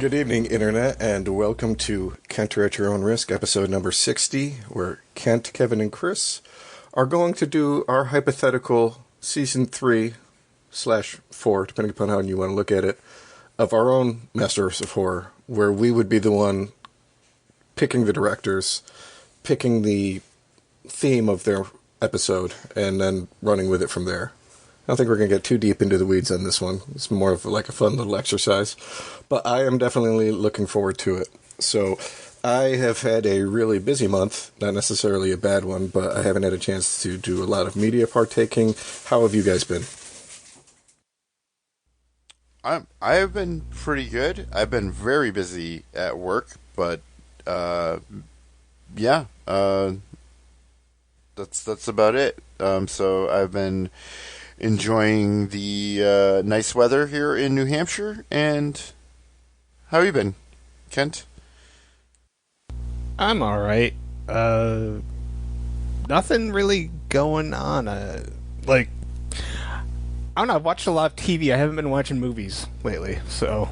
Good evening, Internet, and welcome to Kenter at Your Own Risk, episode number 60, where Kent, Kevin, and Chris are going to do our hypothetical season 3/4, depending upon how you want to look at it, of our own Masters of Horror, where we would be the one picking the directors, picking the theme of their episode, and then running with it from there. I don't think we're going to get too deep into the weeds on this one. It's more of like a fun little exercise. But I am definitely looking forward to it. So I have had a really busy month, not necessarily a bad one, but I haven't had a chance to do a lot of media partaking. How have you guys been? I have been pretty good. I've been very busy at work, but yeah, that's about it. So I've been enjoying the nice weather here in New Hampshire. And how have you been, Kent? I'm alright. Nothing really going on. I don't know, I've watched a lot of TV. I haven't been watching movies lately, so...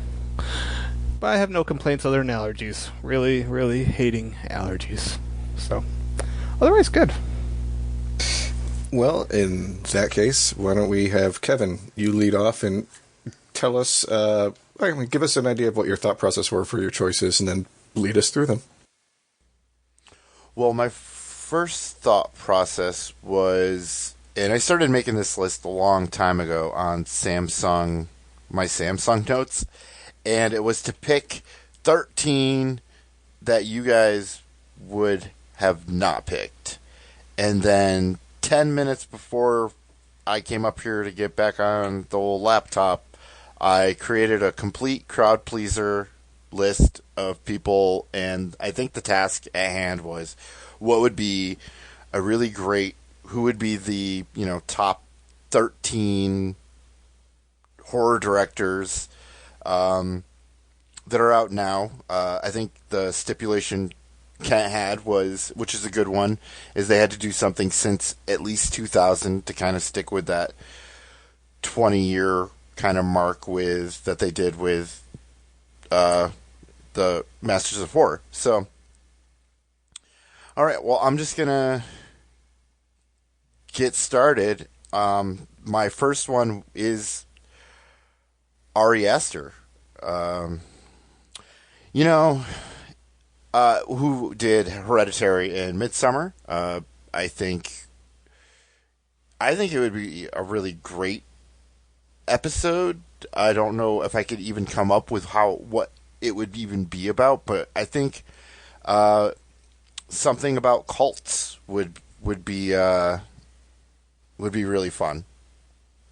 But I have no complaints other than allergies. Really, really hating allergies. So, otherwise good. Well, in that case, why don't we have Kevin, you lead off and tell us, give us an idea of what your thought process were for your choices, and then lead us through them. Well, my first thought process was, and I started making this list a long time ago on my Samsung notes, and it was to pick 13 that you guys would have not picked. And then 10 minutes before I came up here to get back on the old laptop, I created a complete crowd pleaser list of people, and I think the task at hand was what would be a really great, who would be the, top 13 horror directors that are out now. I think the stipulation Kent had was, which is a good one, is they had to do something since at least 2000 to kind of stick with that 20-year kind of mark that they did with the Masters of Horror. So, all right, well, I'm just gonna get started. My first one is Ari Aster. Who did Hereditary and Midsummer. I think it would be a really great episode. I don't know if I could even come up with what it would even be about, but I think something about cults would be really fun.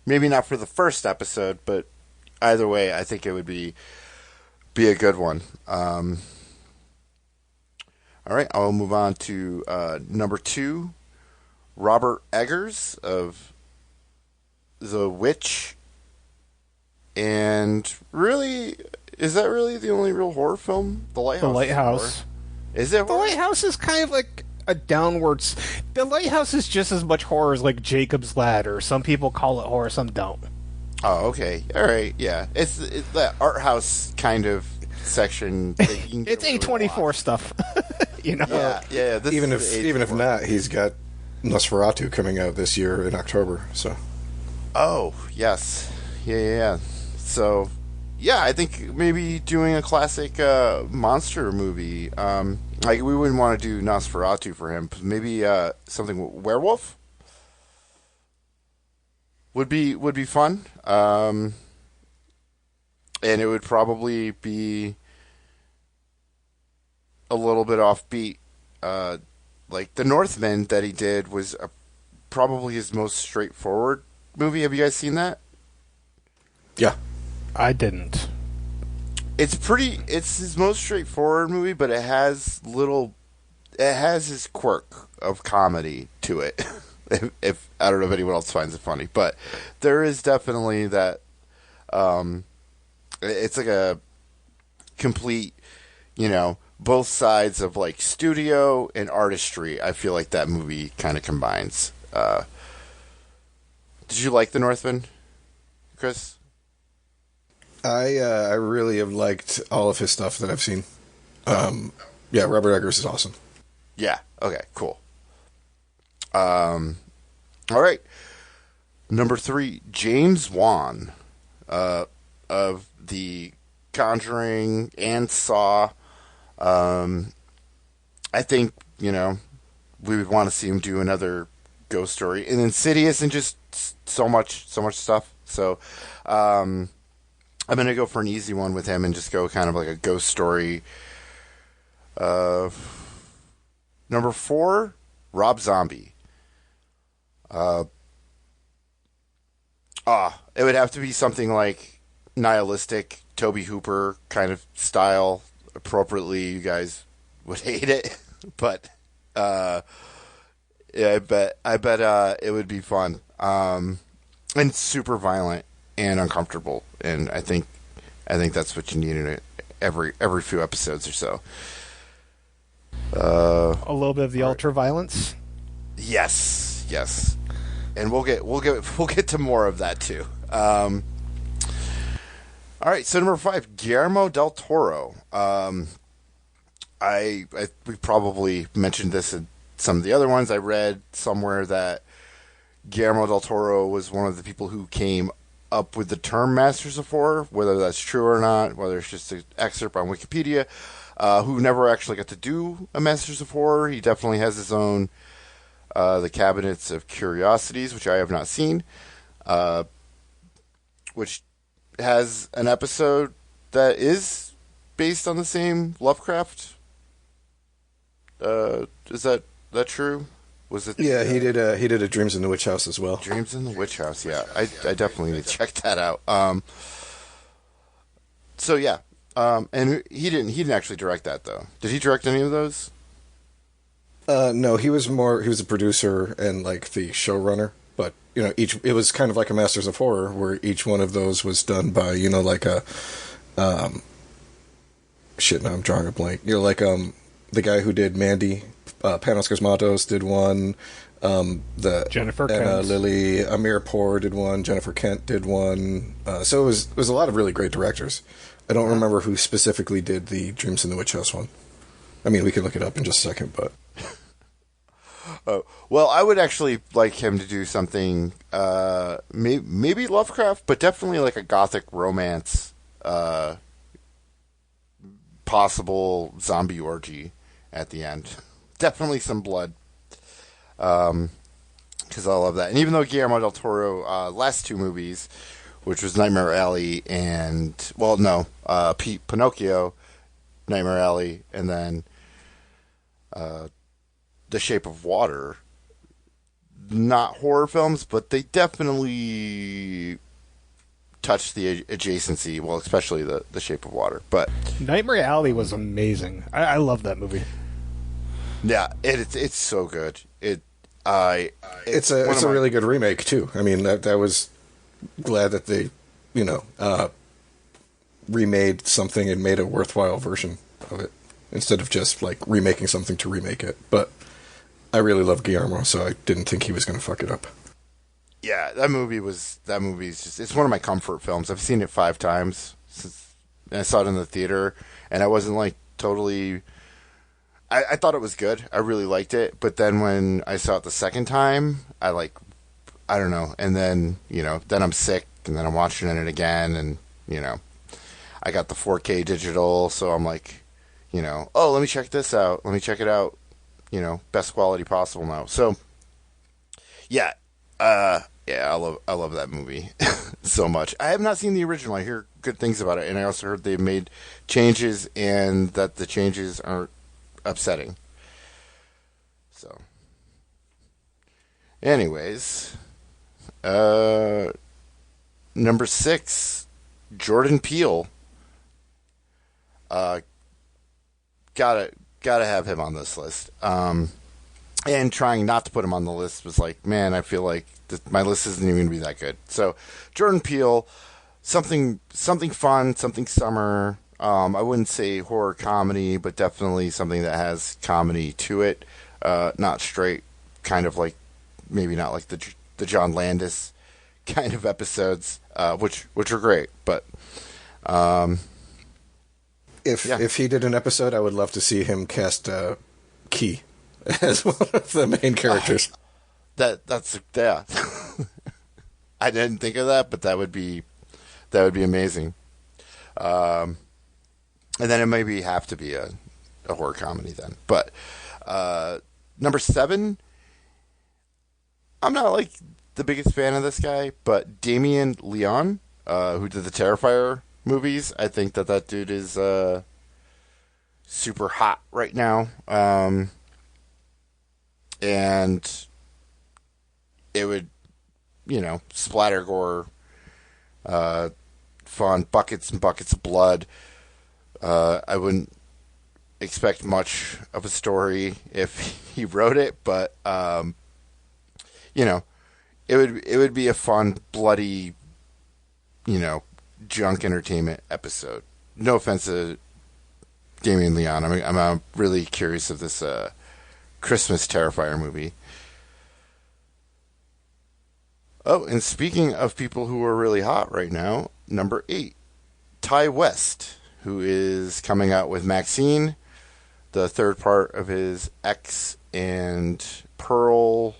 Maybe not for the first episode, but either way, I think it would be a good one. All right, I'll move on to number 2, Robert Eggers of The Witch. And really, is that really the only real horror film? The Lighthouse. The Lighthouse. Is it horror? The Lighthouse is kind of like a downwards... The Lighthouse is just as much horror as like Jacob's Ladder. Some people call it horror, some don't. Oh, okay. All right, yeah. It's that art house kind of section. It's A24 stuff. Yeah. Even if not, he's got Nosferatu coming out this year in October. So. Oh yes, yeah. So, yeah, I think maybe doing a classic monster movie. Like we wouldn't want to do Nosferatu for him. Maybe something werewolf would be fun. And it would probably be a little bit offbeat. Like The Northman that he did was probably his most straightforward movie. Have you guys seen that? Yeah. I didn't. It's his most straightforward movie, but it has his quirk of comedy to it. if I don't know if anyone else finds it funny, but there is definitely that. It's like a complete, both sides of like studio and artistry. I feel like that movie kind of combines. Did you like The Northman, Chris? I really have liked all of his stuff that I've seen. Yeah, Robert Eggers is awesome. Yeah. Okay. Cool. All right. Number 3, James Wan, of The Conjuring and Saw. I think, we would want to see him do another ghost story, and Insidious, and just so much stuff. So, I'm going to go for an easy one with him and just go kind of like a ghost story. Number 4, Rob Zombie. It would have to be something like nihilistic, Tobe Hooper kind of style. Appropriately, you guys would hate it, but yeah, I bet it would be fun. And super violent and uncomfortable, and I think that's what you need in it every few episodes or so. A little bit of the ultra violence. Yes, and we'll get to more of that too. All right, so number 5, Guillermo del Toro. We probably mentioned this in some of the other ones. I read somewhere that Guillermo del Toro was one of the people who came up with the term Masters of Horror, whether that's true or not, whether it's just an excerpt on Wikipedia, who never actually got to do a Masters of Horror. He definitely has his own The Cabinets of Curiosities, which I have not seen, which has an episode that is based on the same Lovecraft. Is that true? Was it? Yeah, he did a Dreams in the Witch House as well. Dreams in the Witch House. Yeah, I definitely need to check that out. So yeah, and he didn't actually direct that though. Did he direct any of those? No, he was a producer and like the showrunner. But it was kind of like a Masters of Horror, where each one of those was done by like a shit. Now I'm drawing a blank. Like the guy who did Mandy, Panos Cosmatos did one. The Jennifer Anna Kent. Lily Amirpour did one. Jennifer Kent did one. So it was a lot of really great directors. I don't remember who specifically did the Dreams in the Witch House one. I mean, we can look it up in just a second, but. Oh, well, I would actually like him to do something, maybe Lovecraft, but definitely like a gothic romance, possible zombie orgy at the end. Definitely some blood, because I love that. And even though Guillermo del Toro, last 2 movies, which was Nightmare Alley and, Pinocchio, Nightmare Alley, and then The Shape of Water, not horror films, but they definitely touch the adjacency, well, especially the Shape of Water. But Nightmare Alley was amazing. I love that movie. yeah, it's so good. It's a really good remake too. I mean, that was glad that they, remade something and made a worthwhile version of it instead of just like remaking something to remake it. But I really love Guillermo, so I didn't think he was going to fuck it up. Yeah, that movie's just, it's one of my comfort films. I've seen it 5 times since I saw it in the theater, and I wasn't like totally. I thought it was good. I really liked it, but then when I saw it the second time, I don't know, and then then I'm sick, and then I'm watching it again, and I got the 4K digital, so I'm like, oh, let me check this out. Let me check it out. Best quality possible now. So, yeah, I love that movie so much. I have not seen the original. I hear good things about it, and I also heard they've made changes, and that the changes aren't upsetting. So, anyways, number 6, Jordan Peele. Gotta have him on this list. And trying not to put him on the list was like, man, I feel like my list isn't even going to be that good. So, Jordan Peele, something fun, something summer. I wouldn't say horror comedy, but definitely something that has comedy to it. Not straight, kind of like, maybe not like the John Landis kind of episodes, which are great, but If he did an episode, I would love to see him cast Key as one of the main characters. That's I didn't think of that, but that would be amazing. And then it maybe have to be a horror comedy then. But number 7, I'm not like the biggest fan of this guy, but Damien Leone, who did the Terrifier movies, I think that dude is super hot right now. And it would, splatter gore, fun, buckets and buckets of blood. I wouldn't expect much of a story if he wrote it, but it would be a fun, bloody, junk entertainment episode. No offense to Damien Leone. I'm really curious of this Christmas Terrifier movie. Oh, and speaking of people who are really hot right now, number 8, Ty West, who is coming out with Maxine, the third part of his X and Pearl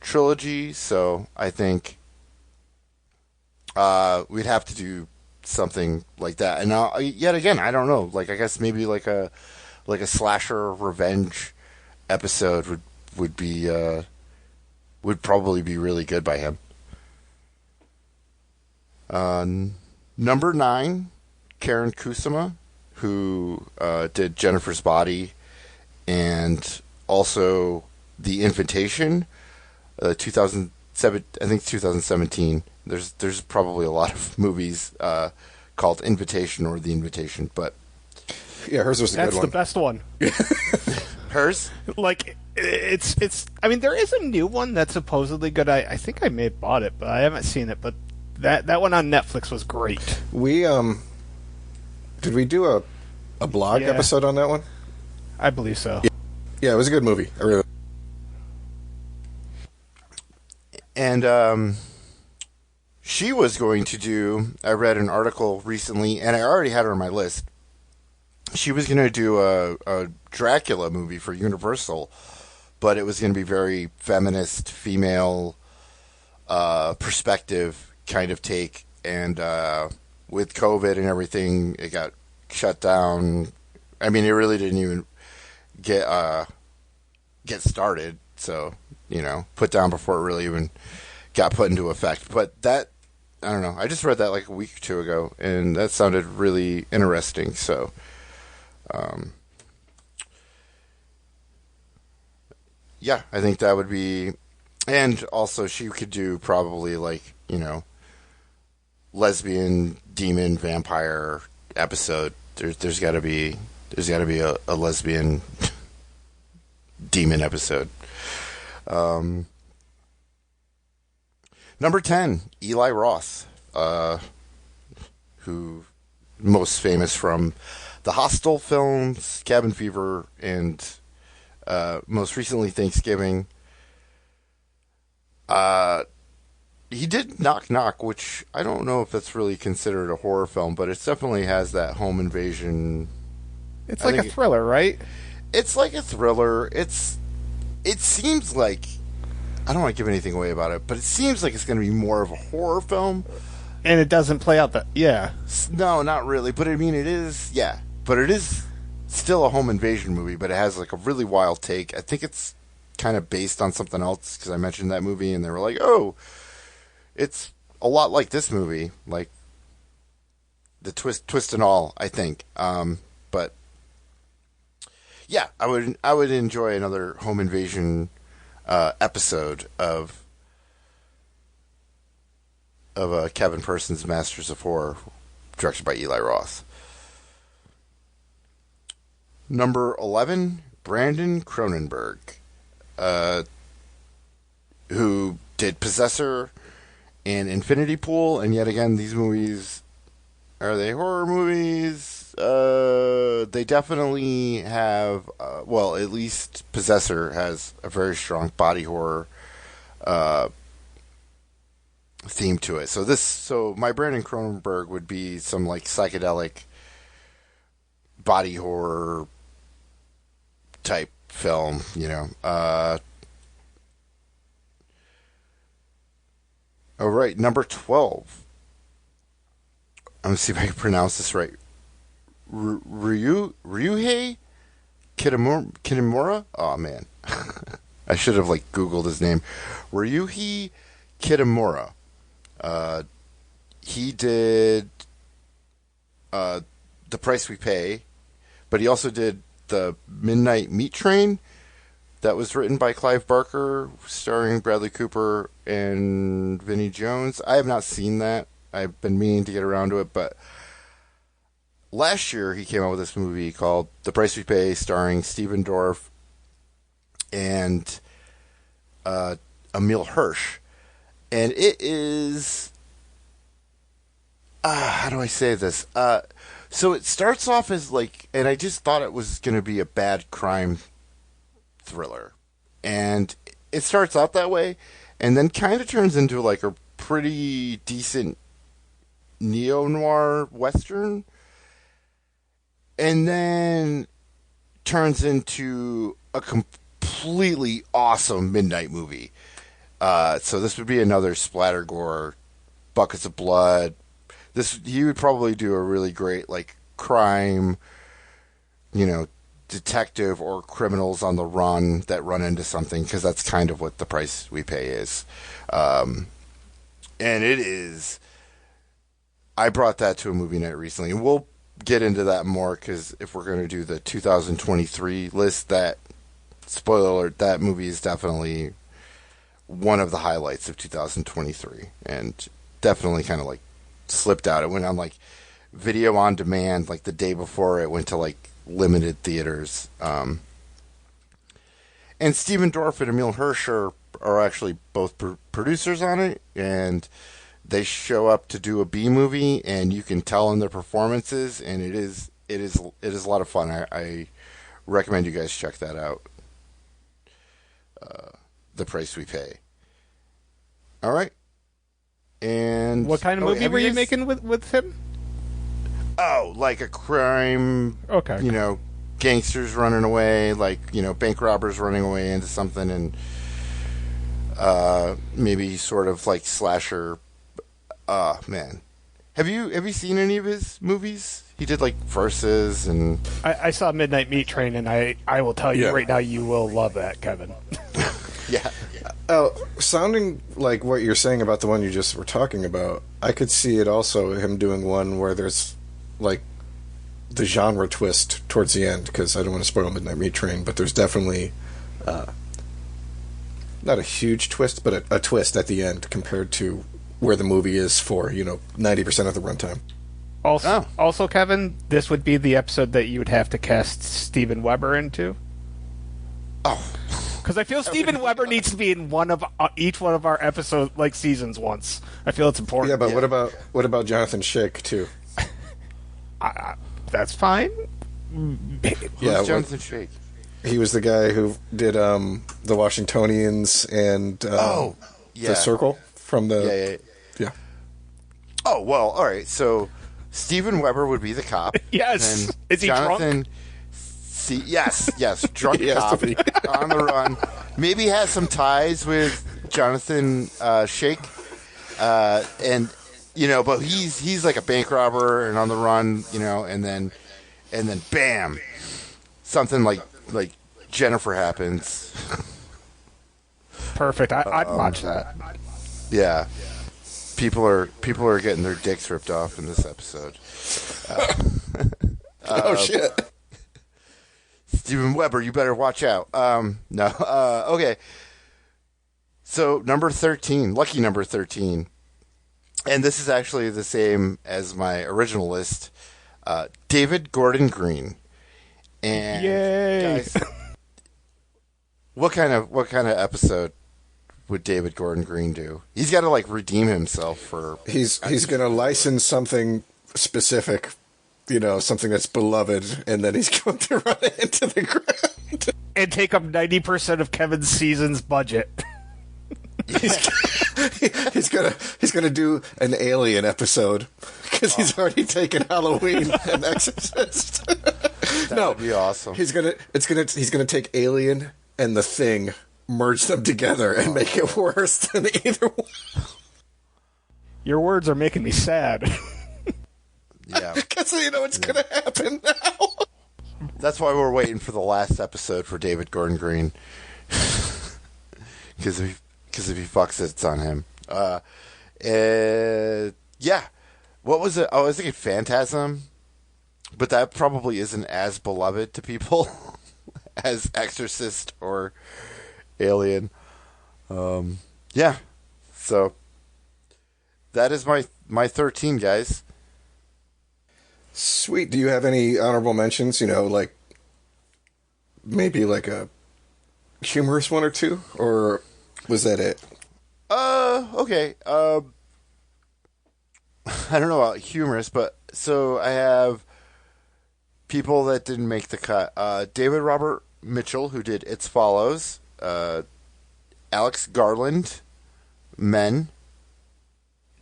trilogy. So I think we'd have to do something like that. And yet again, I don't know. Like, I guess maybe like a slasher revenge episode would probably be really good by him. Number 9, Karen Kusama, who did Jennifer's Body and also The Invitation, 2007. I think 2017. There's probably a lot of movies called Invitation or The Invitation, but yeah, hers was a good one. That's the best one. Hers? Like, it's. I mean, there is a new one that's supposedly good. I think I may have bought it, but I haven't seen it. But that one on Netflix was great. We did we do a blog episode on that one? I believe so. Yeah, it was a good movie. I really. And she was going to do. I read an article recently, and I already had her on my list. She was going to do a Dracula movie for Universal, but it was going to be very feminist, female perspective kind of take. And with COVID and everything, it got shut down. I mean, it really didn't even get started. So, put down before it really even got put into effect. But that, I don't know. I just read that like a week or two ago, and that sounded really interesting. So. Yeah, I think that would be, and also she could do probably like, lesbian demon vampire episode. There's got to be a lesbian demon episode. Number 10, Eli Roth, who most famous from the Hostel films, Cabin Fever, and most recently Thanksgiving. He did Knock Knock, which I don't know if that's really considered a horror film, but it definitely has that home invasion. It's like a thriller, right? It's like a thriller. It seems like, I don't want to give anything away about it, but it seems like it's going to be more of a horror film. And it doesn't play out that, yeah. No, not really, but I mean, it is, yeah. But it is still a home invasion movie, but it has like a really wild take. I think it's kind of based on something else, because I mentioned that movie, and they were like, oh, it's a lot like this movie, like the twist and all, I think. But yeah, I would enjoy another home invasion episode of Kevin Person's Masters of Horror, directed by Eli Roth. Number 11, Brandon Cronenberg, who did Possessor and Infinity Pool, and yet again, these movies, are they horror movies? They definitely have, well, at least Possessor has a very strong body horror theme to it. So my Brandon Cronenberg would be some like psychedelic body horror type film, all right, number 12. I'm gonna see if I can pronounce this right. Ryuhei Kitamura? Oh man, I should have like Googled his name. Ryuhei Kitamura. He did The Price We Pay, but he also did The Midnight Meat Train. That was written by Clive Barker, starring Bradley Cooper and Vinnie Jones. I have not seen that. I've been meaning to get around to it, but last year he came out with this movie called The Price We Pay, starring Stephen Dorff and Emile Hirsch. And it is... how do I say this? So it starts off as like... And I just thought it was going to be a bad crime thriller. And it starts out that way, and then kind of turns into like a pretty decent neo-noir western, and then turns into a completely awesome midnight movie. So this would be another splatter gore, buckets of blood. He would probably do a really great like crime, detective or criminals on the run that run into something, because that's kind of what The Price We Pay is. And it is... I brought that to a movie night recently, and we'll get into that more, because if we're going to do the 2023 list, that, spoiler alert, that movie is definitely one of the highlights of 2023, and definitely kind of like slipped out. It went on like video on demand like the day before it went to like limited theaters. And Stephen Dorff and Emile Hirsch are actually both producers on it, and they show up to do a B movie, and you can tell in their performances, and it is a lot of fun. I recommend you guys check that out. The Price We Pay. All right. And what kind of movie were you making with him? Oh, like a crime, okay. Gangsters running away, like, bank robbers running away into something, and maybe sort of like slasher. Man. Have you seen any of his movies? He did like Versus, and I saw Midnight Meat Train, and I will tell you right now, you will love that, Kevin. Yeah. Sounding like what you're saying about the one you just were talking about, I could see it also, him doing one where there's like the genre twist towards the end, because I don't want to spoil Midnight Meat Train, but there's definitely not a huge twist, but a twist at the end compared to where the movie is for 90% of the runtime. Also, Kevin, this would be the episode that you would have to cast Steven Weber into. Oh, because I feel Steven Weber needs to be in each one of our episode seasons once. I feel it's important. Yeah, but what about Jonathan Schick too? That's fine. Who's Jonathan Schick? He was the guy who did the Washingtonians and The Circle from the yeah. Oh well, all right. So Steven Weber would be the cop. Yes. And is he Jonathan, drunk? Yes, drunk cop on the run. Maybe has some ties with Jonathan Schick, and but he's like a bank robber and on the run, and then bam, something like Jennifer happens. Perfect. I'd watch that. Yeah, people are getting their dicks ripped off in this episode. Oh shit. Steven Weber, you better watch out. No. Okay. So, number 13, lucky number 13. And this is actually the same as my original list. David Gordon Green. And yay! Guys, what kind of episode would David Gordon Green do? He's got to redeem himself for. He's going to license something specific, something that's beloved, and then he's going to run it into the ground and take up 90% of Kevin's season's budget. he's gonna do an Alien episode because he's already taken Halloween and Exorcist. That would be awesome. He's gonna take Alien and The Thing, merge them together, and make it worse than either one. Your words are making me sad. Yeah, Because you know it's gonna happen now. that's why we're waiting for the last episode for David Gordon Green. Because if he fucks it, it's on him. Yeah. What was it? Oh, I was thinking Phantasm, but that probably isn't as beloved to people as Exorcist or Alien. Yeah. So that is my 13, guys. Sweet. Do you have any honorable mentions? You know, like maybe like a humorous one or two, or was that it? Okay. I don't know about humorous, but so I have people that didn't make the cut. David Robert Mitchell, who did It Follows. Alex Garland, Men.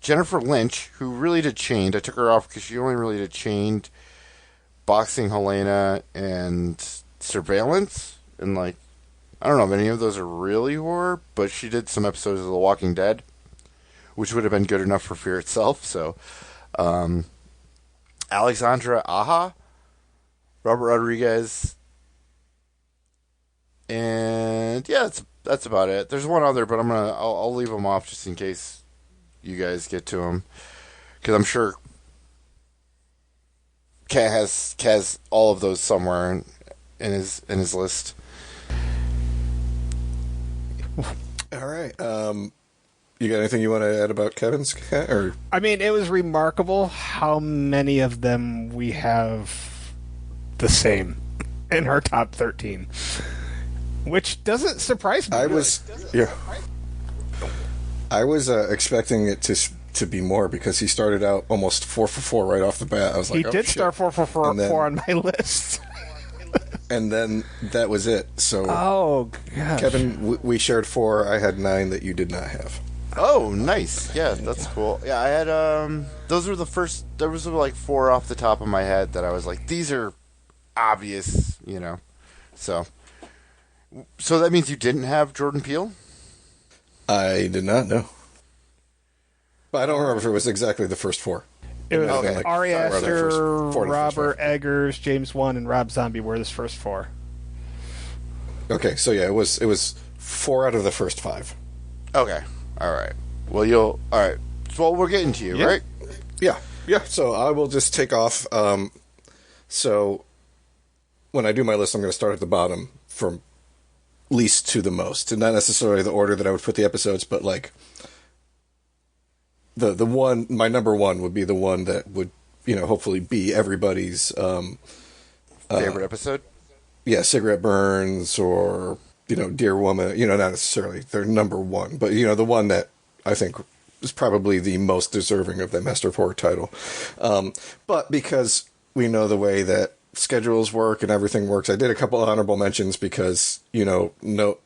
Jennifer Lynch, who really did Chained. I took her off because she only really did Chained, Boxing Helena, and Surveillance. And, like, I don't know if any of those are really horror, but she did some episodes of The Walking Dead, which would have been good enough for Fear itself. So, Alexandra Aja, Robert Rodriguez, and yeah, that's about it. There's one other, but I'll leave them off just in case you guys get to them, because I'm sure Kat has all of those somewhere in his list. All right. You got anything you want to add about Kevin's cat? Or I mean, it was remarkable how many of them we have the same in our top 13, which doesn't surprise me. I was expecting it to be more because he started out almost 4 for 4 right off the bat. I was like, he did start 4 for 4 on my list. And then that was it. So, oh gosh. Kevin, we shared 4. I had 9 that you did not have. Oh, nice. Yeah, that's cool. Yeah, I had those were the first. There was like 4 off the top of my head that I was like, these are obvious, you know. So that means you didn't have Jordan Peele? I did not know. But I don't remember if it was exactly the first 4. It was Okay. Ari Aster, Robert Robert Eggers, James Wan, and Rob Zombie were his first 4. Okay, so yeah, it was 4 out of the first 5. Okay. All right. Well, all right. Well, we're getting to you, Yeah. right? Yeah. So I will just take off. So when I do my list, I'm going to start at the bottom from least to the most, and not necessarily the order that I would put the episodes, but like the one, my number 1 would be the one that would, you know, hopefully be everybody's Favorite episode? yeah, Cigarette Burns or, you know, Dear Woman, you know, not necessarily their number 1, but, you know, the one that I think is probably the most deserving of the Master of Horror title. But because we know the way that schedules work and everything works, I did a couple honorable mentions because, you know,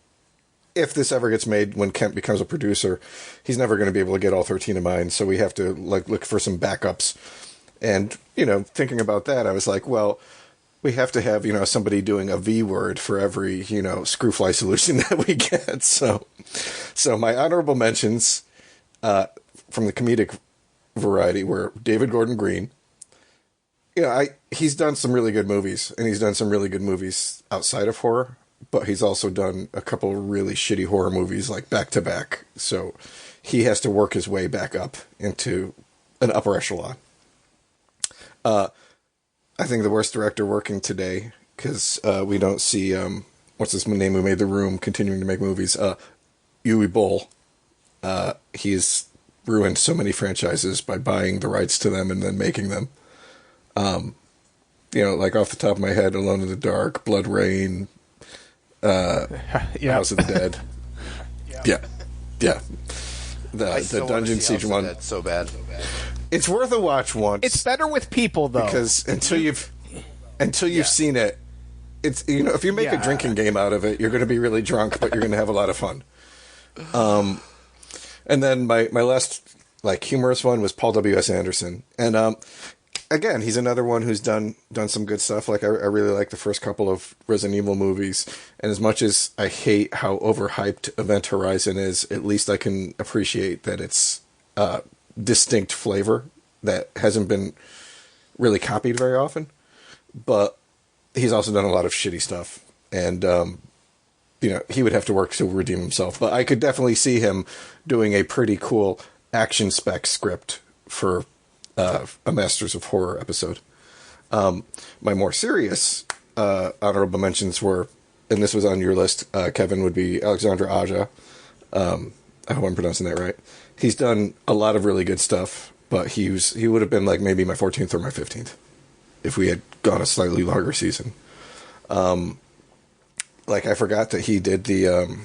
if this ever gets made when Kent becomes a producer, he's never going to be able to get all 13 of mine, so we have to like look for some backups. And, you know, thinking about that, I was like, well, we have to have, you know, somebody doing a V word for every, you know, screwfly solution that we get. So my honorable mentions from the comedic variety were David Gordon Green. You know, he's done some really good movies, and he's done some really good movies outside of horror, but he's also done a couple of really shitty horror movies, like back to back. So he has to work his way back up into an upper echelon. I think the worst director working today, because we don't see, what's his name who made The Room continuing to make movies, Uwe Boll. He's ruined so many franchises by buying the rights to them and then making them. You know, like off the top of my head, Alone in the Dark, Blood Rain, House of the Dead. Yeah. The Dungeon Siege one. That's so bad. It's worth a watch once. It's better with people, though, because until you've seen it, it's, you know, if you make a drinking game out of it, you're going to be really drunk, but you're going to have a lot of fun. And then my last like humorous one was Paul W.S. Anderson, and again, he's another one who's done some good stuff. Like I really like the first couple of Resident Evil movies, and as much as I hate how overhyped Event Horizon is, at least I can appreciate that it's distinct flavor that hasn't been really copied very often. But he's also done a lot of shitty stuff, and he would have to work to redeem himself. But I could definitely see him doing a pretty cool action spec script for a Masters of Horror episode. My more serious honorable mentions were, and this was on your list, Kevin, would be Alexandra Aja. I hope I'm pronouncing that right. He's done a lot of really good stuff, but he would have been like maybe my 14th or my 15th if we had gone a slightly longer season. Like I forgot that he did the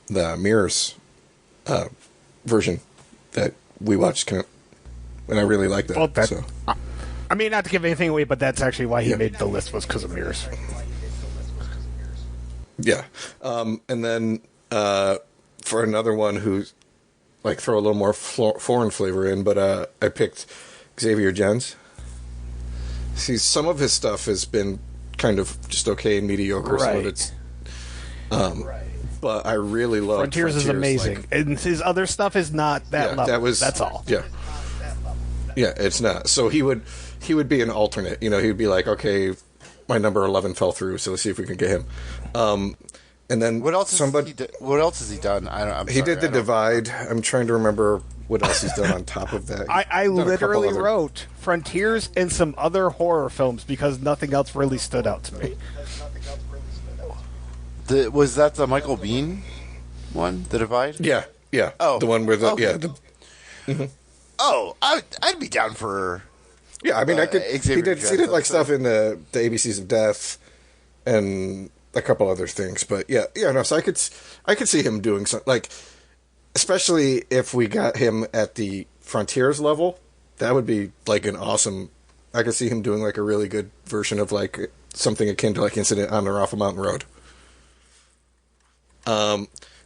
Mirrors version that we watched, and I really like that. Well, so. I mean, not to give anything away, but that's actually why he made the list, was because of Mirrors. Yeah. And then for another one who's like throw a little more foreign flavor in, but I picked Xavier Gens. See, some of his stuff has been kind of just okay and mediocre. Right. Some of it's, but I really love Frontiers is amazing, like, and his other stuff is not that level. That's all. Yeah. Yeah, it's not. So he would be an alternate. He would be like, okay, my number 11 fell through, so let's see if we can get him. And then what else has he done? He did The Divide. I'm trying to remember what else he's done on top of that. I literally wrote Frontiers and some other horror films because nothing else really stood out to me. Was that the Michael Biehn one, The Divide? Yeah. Oh, the one where okay. Oh, I'd be down for. Yeah, I mean, he did like stuff in the ABCs of Death and a couple other things, but no. So I could see him doing something like, especially if we got him at the Frontiers level, that would be like an awesome. I could see him doing like a really good version of like something akin to like Incident on or Off a Mountain Road.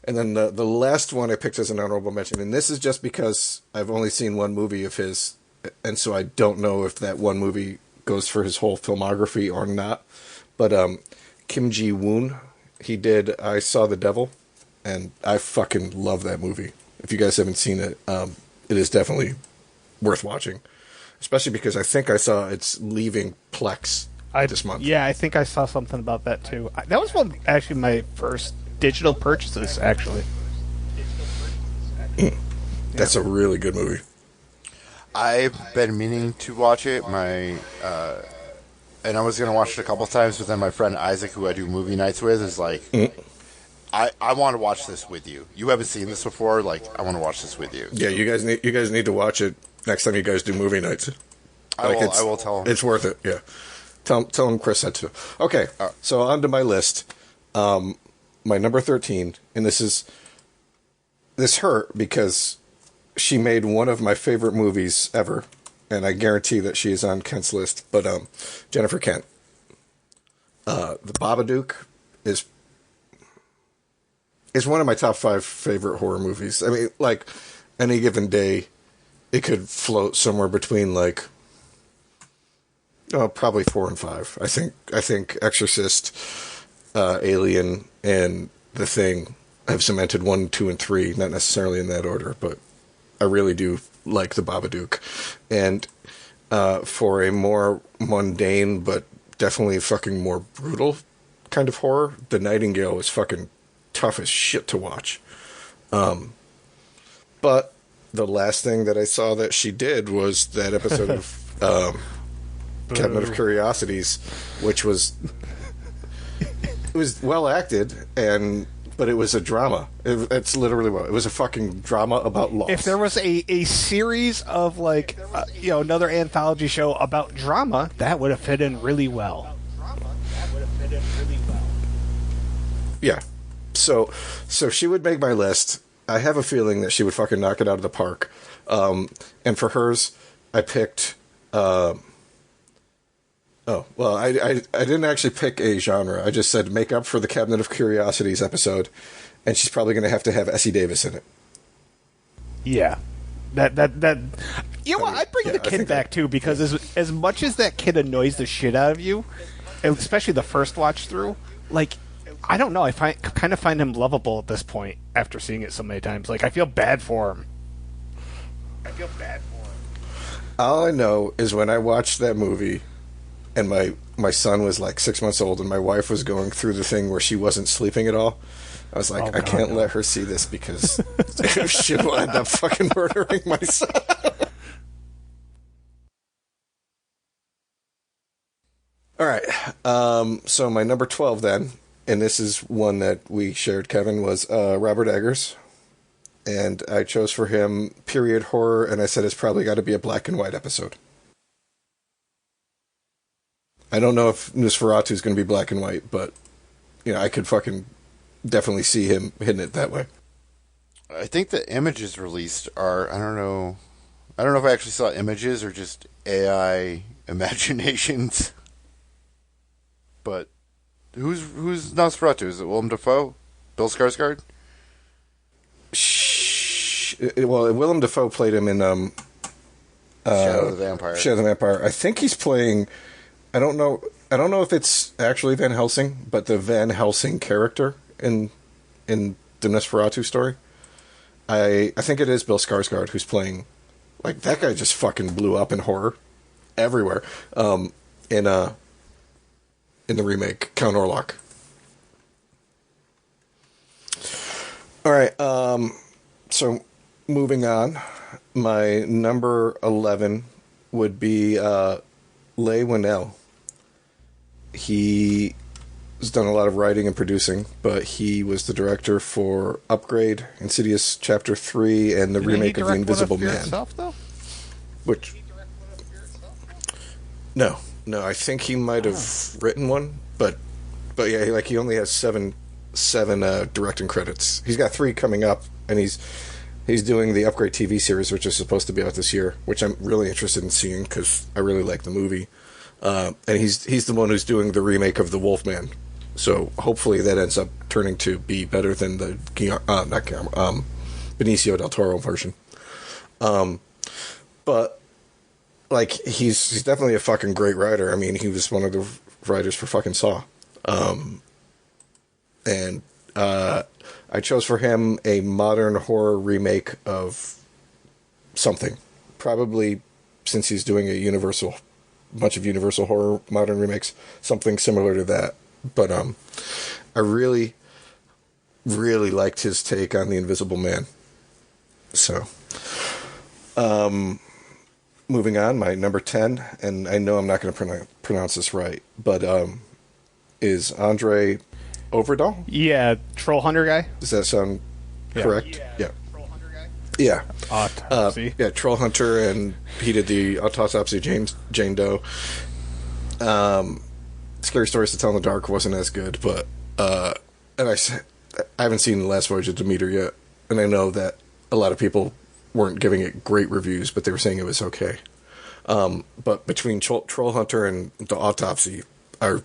And then the last one I picked as an honorable mention, and this is just because I've only seen one movie of his, and so I don't know if that one movie goes for his whole filmography or not. But Kim Ji-woon, he did I Saw the Devil, and I fucking love that movie. If you guys haven't seen it, it is definitely worth watching, especially because I think I saw it's leaving Plex this month. Yeah, I think I saw something about that too. That was actually my first digital purchases, actually. That's a really good movie. I've been meaning to watch it. And I was going to watch it a couple times, but then my friend Isaac, who I do movie nights with, is like, I want to watch this with you. You haven't seen this before. Like, I want to watch this with you. Yeah, you guys need to watch it next time you guys do movie nights. I will tell him. It's worth it. Yeah, tell him Chris said so. Okay, so on to my list. My number 13, and this hurt because she made one of my favorite movies ever, and I guarantee that she is on Kent's list, but Jennifer Kent. The Babadook is one of my top 5 favorite horror movies. I mean, like, any given day, it could float somewhere between, like, probably 4 and 5. I think Exorcist, Alien, and The Thing have cemented 1, 2, and 3, not necessarily in that order, but I really do like The Babadook. And for a more mundane, but definitely fucking more brutal kind of horror, The Nightingale is fucking tough as shit to watch. But the last thing that I saw that she did was that episode of Cabinet of Curiosities, which was... It was well acted, but it was a drama. It's literally what it was, a fucking drama about loss. If there was a series of like another anthology show about drama, that would have fit in really well. Yeah. So she would make my list. I have a feeling that she would fucking knock it out of the park. And for hers, I picked. I didn't actually pick a genre. I just said make up for the Cabinet of Curiosities episode, and she's probably going to have Essie Davis in it. Yeah. That. You know what? I'd bring the kid back too, because as much as that kid annoys the shit out of you, especially the first watch through, like, I don't know. I kind of find him lovable at this point after seeing it so many times. Like, I feel bad for him. All I know is when I watched that movie, and my son was like 6 months old, and my wife was going through the thing where she wasn't sleeping at all. I was like, I can't let her see this because she'll end up fucking murdering my son. All right. So my number 12 then, and this is one that we shared, Kevin, was Robert Eggers. And I chose for him period horror, and I said it's probably got to be a black and white episode. I don't know if Nosferatu is going to be black and white, but I could fucking definitely see him hitting it that way. I think the images released are, I don't know if I actually saw images or just AI imaginations. But who's Nosferatu? Is it Willem Dafoe? Bill Skarsgård? Well, Willem Dafoe played him in Shadow of the Vampire. Shadow of the Vampire. I think he's playing. I don't know if it's actually Van Helsing, but the Van Helsing character in the Nosferatu story. I think it is Bill Skarsgård who's playing. Like, that guy just fucking blew up in horror everywhere. In the remake, Count Orlok. All right. So moving on, my number 11 would be Leigh Whannell. He has done a lot of writing and producing, but he was the director for Upgrade, Insidious Chapter 3, and the remake of The Invisible Man. Itself, though? Which? No, I think he might have written one, but yeah, he only has seven directing credits. He's got 3 coming up, and he's doing the Upgrade TV series, which is supposed to be out this year, which I'm really interested in seeing because I really like the movie. And he's the one who's doing the remake of The Wolfman, so hopefully that ends up turning to be better than the Benicio del Toro version. But like, he's definitely a fucking great writer. I mean, he was one of the writers for fucking Saw. And I chose for him a modern horror remake of something. Probably, since he's doing a bunch of Universal horror modern remakes, something similar to that. But I really, really liked his take on The Invisible Man. So, moving on, my number 10, and I know I'm not going to pronounce this right, but is Andre Overdahl? Yeah, Troll Hunter guy. Does that sound correct? Yeah. Troll Hunter guy. Yeah. Autopsy. Troll Hunter, and he did the Autopsy of Jane Doe. Scary Stories to Tell in the Dark wasn't as good, but and I haven't seen The Last Voyage of Demeter yet, and I know that a lot of people weren't giving it great reviews, but they were saying it was okay. But between Troll Hunter and The Autopsy, I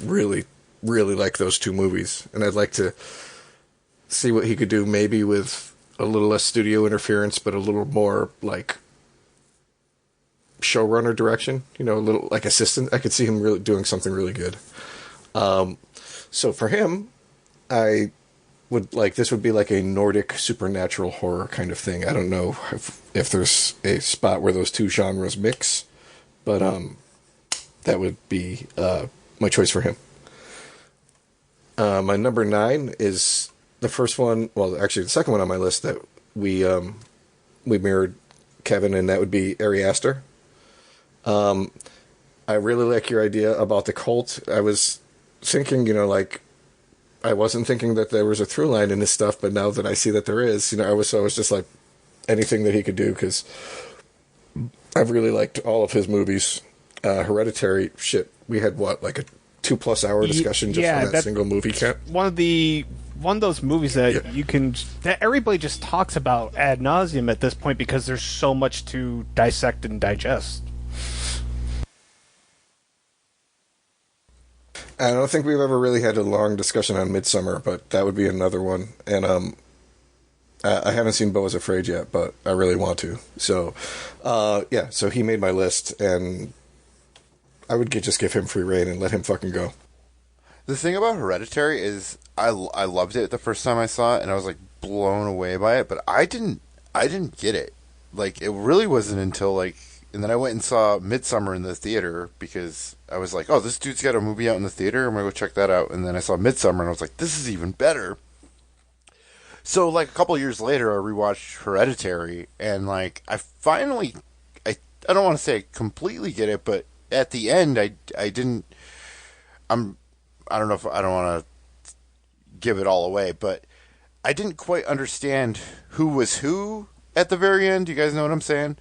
really, really like those 2 movies, and I'd like to see what he could do, maybe with a little less studio interference, but a little more like showrunner direction, a little like assistant. I could see him really doing something really good. So for him, I would like, this would be like a Nordic supernatural horror kind of thing. I don't know if there's a spot where those 2 genres mix, but that would be my choice for him. My number 9 is the first one, well, actually the second one on my list that we mirrored, Kevin, and that would be Ari Aster. I really like your idea about the cult. I was thinking, like, I wasn't thinking that there was a through line in this stuff, but now that I see that there is, I was just like, anything that he could do, because I've really liked all of his movies. Hereditary, shit, we had like a 2+ hour discussion just on that single movie. One of those movies that that everybody just talks about ad nauseum at this point, because there's so much to dissect and digest. I don't think we've ever really had a long discussion on Midsommar, but that would be another one. And I haven't seen Beau is Afraid yet, but I really want to. So, yeah, so he made my list, and I would just give him free reign and let him fucking go. The thing about Hereditary is I loved it the first time I saw it, and I was like blown away by it, but I didn't get it. Like, it really wasn't until like, and then I went and saw Midsummer in the theater because I was like, oh, this dude's got a movie out in the theater, I'm gonna go check that out. And then I saw Midsummer, and I was like, this is even better. So like a couple of years later, I rewatched Hereditary, and like I finally, I don't want to say I completely get it, but at the end, I didn't. I don't know if I don't want to give it all away, but I didn't quite understand who was who at the very end. You guys know what I'm saying?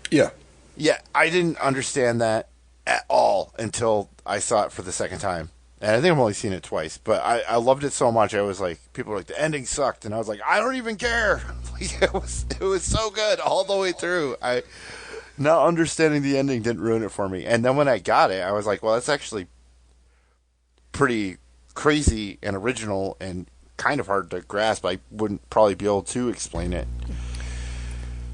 Yeah. Yeah, I didn't understand that at all until I saw it for the second time. And I think I've only seen it twice, but I loved it so much. I was like, people were like, the ending sucked, and I was like, I don't even care. it was so good all the way through. Not understanding the ending didn't ruin it for me. And then when I got it, I was like, well, that's actually pretty crazy and original and kind of hard to grasp. I wouldn't probably be able to explain it.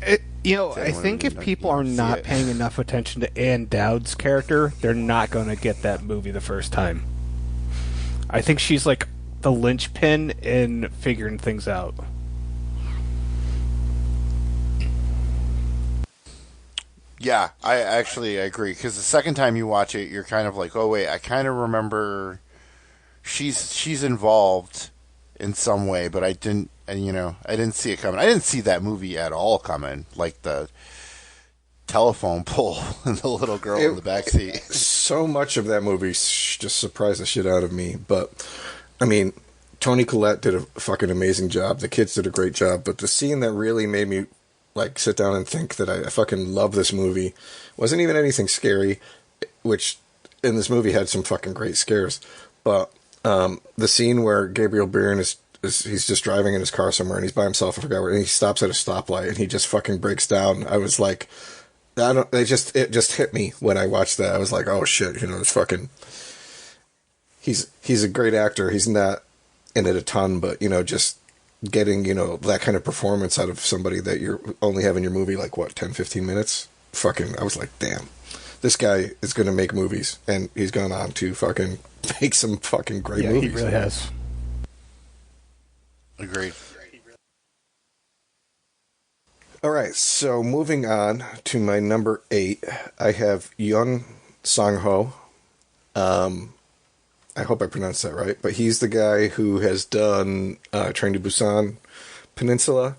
I think if people are not paying enough attention to Ann Dowd's character, they're not going to get that movie the first time. I think she's like the linchpin in figuring things out. Yeah, I agree. Because the second time you watch it, you're kind of like, oh wait, I kind of remember she's involved in some way, but I didn't see it coming. I didn't see that movie at all coming. Like the telephone pole and the little girl in the backseat. So much of that movie just surprised the shit out of me. But, I mean, Toni Collette did a fucking amazing job. The kids did a great job. But the scene that really made me, like, sit down and think that I fucking love this movie wasn't even anything scary, which in this movie had some fucking great scares. But the scene where Gabriel Byrne he's just driving in his car somewhere and he's by himself, I forgot where, and he stops at a stoplight and he just fucking breaks down. I was like... it just hit me when I watched that. I was like, oh shit, it's fucking. He's a great actor. He's not in it a ton, but just getting that kind of performance out of somebody that you're only have in your movie like what 10, 15 minutes. Fucking, I was like, damn, this guy is gonna make movies, and he's gone on to fucking make some fucking great movies. He really has. Agreed. All right, so moving on to my number 8, I have Yun Sang-ho. I hope I pronounced that right, but he's the guy who has done Train to Busan, Peninsula.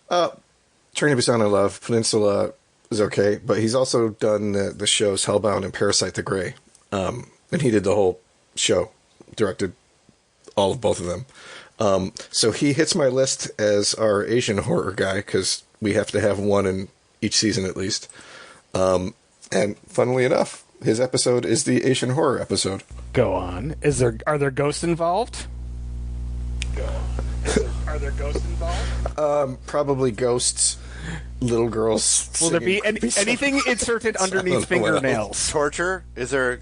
Train to Busan I love, Peninsula is okay, but he's also done the shows Hellbound and Parasite the Grey. And he did the whole show, directed all of both of them. So he hits my list as our Asian horror guy, because we have to have one in each season at least. And funnily enough, his episode is the Asian horror episode. Go on. Are there ghosts involved? Are there ghosts involved? Probably ghosts, little girls. Will there be anything inserted underneath fingernails? Torture? Is there...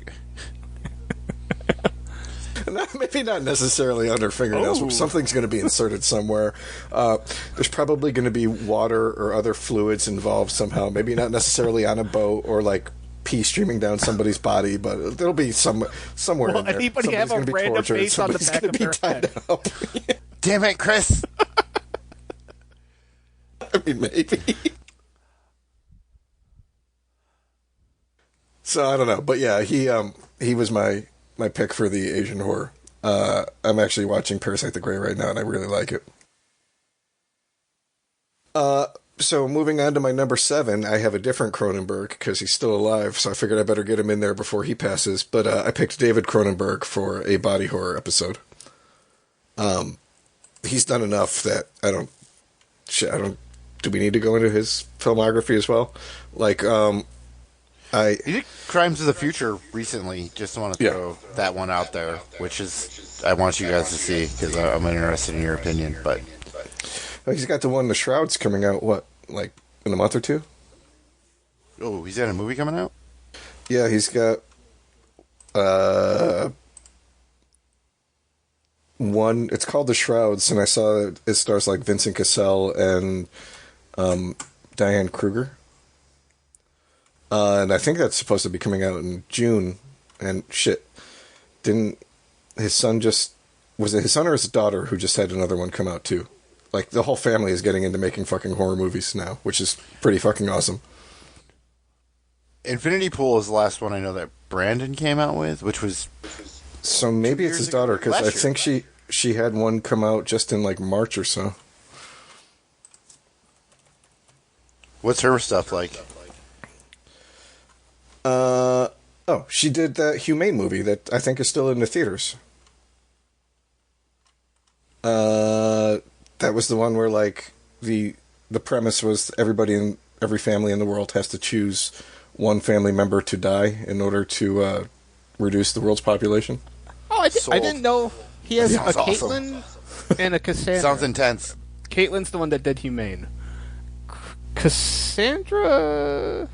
Maybe not necessarily under fingernails, but something's going to be inserted somewhere. There's probably going to be water or other fluids involved somehow. Maybe not necessarily on a boat or like pee streaming down somebody's body, but there'll be somewhere in there. Anybody have a random face on the back of their head? Up. Damn it, Chris! I mean, maybe. So I don't know, but yeah, he was my pick for the Asian horror. I'm actually watching Parasite the Grey right now, and I really like it. So moving on to my number 7, I have a different Cronenberg, because he's still alive, so I figured I better get him in there before he passes. But I picked David Cronenberg for a body horror episode. He's done enough that I don't... Do we need to go into his filmography as well? Like, He did Crimes of the Future recently. Just want to throw that one out there, which is I want you guys to see because I'm interested in your opinion. But he's got the one, The Shroud's coming out. What, like in a month or two? Oh, he's got a movie coming out. Yeah, he's got. one. It's called The Shrouds, and I saw it stars like Vincent Cassel and Diane Kruger. And I think that's supposed to be coming out in June. And shit, didn't his son just... Was it his son or his daughter who just had another one come out too? Like, the whole family is getting into making fucking horror movies now, which is pretty fucking awesome. Infinity Pool is the last one I know that Brandon came out with, which was... So maybe it's his daughter, because I think she had one come out just in, like, March or so. What's her stuff like? Oh, she did that Humane movie that I think is still in the theaters. That was the one where, like, the premise was every family in the world has to choose one family member to die in order to reduce the world's population. Oh, I didn't know he has a Caitlin awesome. And a Cassandra. Sounds intense. Caitlin's the one that did Humane. Cassandra...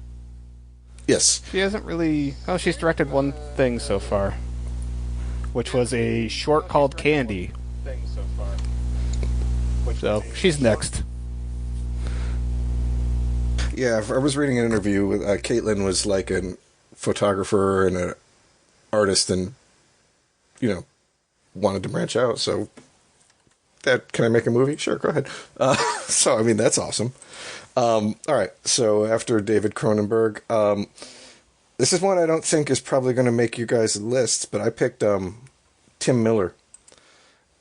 Yes. She hasn't really... Oh, she's directed one thing so far, which was a short called Candy. So, she's next. Yeah, I was reading an interview with Caitlin was like a photographer and an artist and, you know, wanted to branch out. So, can I make a movie? Sure, go ahead. So, I mean, that's awesome. All right, so after David Cronenberg, this is one I don't think is probably going to make you guys' lists, but I picked Tim Miller.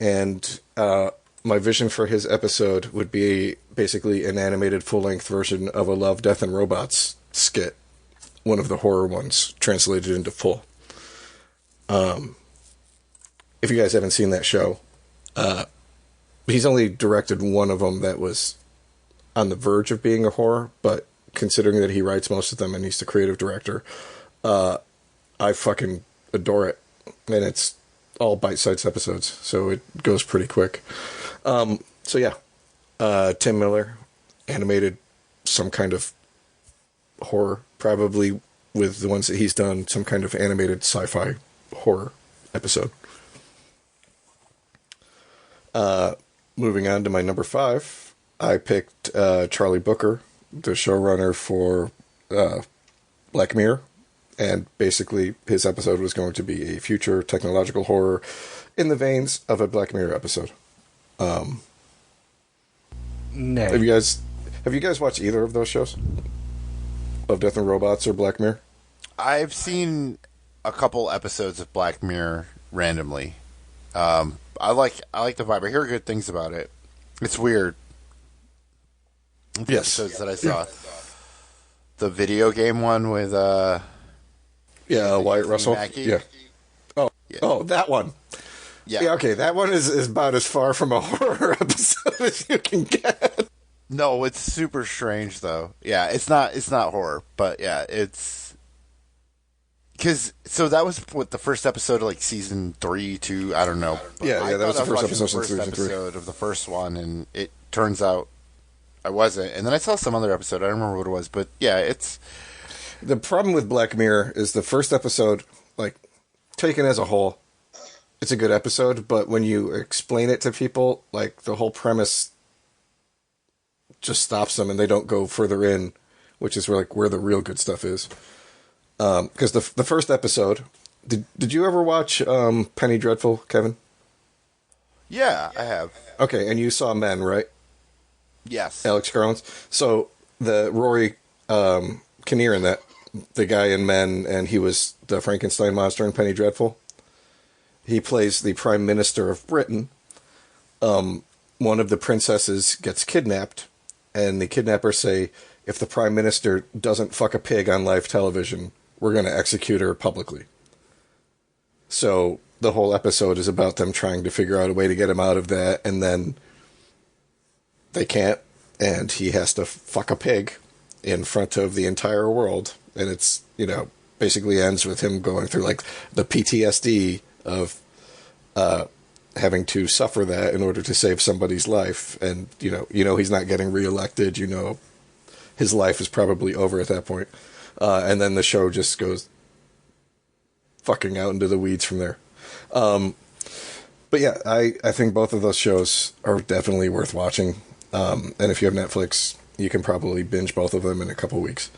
And my vision for his episode would be basically an animated full-length version of a Love, Death, and Robots skit. One of the horror ones, translated into full. If you guys haven't seen that show, he's only directed one of them that was on the verge of being a horror, but considering that he writes most of them and he's the creative director, I fucking adore it. And it's all bite-sized episodes, so it goes pretty quick. So yeah, Tim Miller, animated some kind of horror, probably with the ones that he's done, some kind of animated sci-fi horror episode. Moving on to my number 5, I picked Charlie Booker, the showrunner for Black Mirror, and basically his episode was going to be a future technological horror in the veins of a Black Mirror episode. No. Have you guys watched either of those shows? Of Death and Robots or Black Mirror? I've seen a couple episodes of Black Mirror randomly. I like the vibe. I hear good things about it. It's weird. The Yes. episodes that I saw. The video game one with Wyatt Russell. Mackie? Yeah. Oh, that one. Yeah. Okay, that one is about as far from a horror episode as you can get. No, it's super strange though. Yeah, it's not horror, but yeah, it's so that was what the first episode of like season 3, 2, I don't know. Yeah, that was the first episode of season 3. Of the first one, and it turns out I wasn't. And then I saw some other episode. I don't remember what it was, but yeah, it's the problem with Black Mirror is the first episode, like taken as a whole, it's a good episode, but when you explain it to people, like the whole premise just stops them and they don't go further in, which is where the real good stuff is. Because the first episode, did you ever watch Penny Dreadful, Kevin? yeah, I have. Okay, and you saw Men, right? Yes. Alex Garland's. So the Rory Kinnear in that, the guy in Men, and he was the Frankenstein monster in Penny Dreadful. He plays the Prime Minister of Britain. One of the princesses gets kidnapped, and the kidnappers say, if the Prime Minister doesn't fuck a pig on live television, we're going to execute her publicly. So the whole episode is about them trying to figure out a way to get him out of that, and then they can't, and he has to fuck a pig in front of the entire world. And it's, basically ends with him going through, like, the PTSD of having to suffer that in order to save somebody's life. And, he's not getting reelected. His life is probably over at that point. And then the show just goes fucking out into the weeds from there. But But yeah, I think both of those shows are definitely worth watching. And if you have Netflix, you can probably binge both of them in a couple weeks.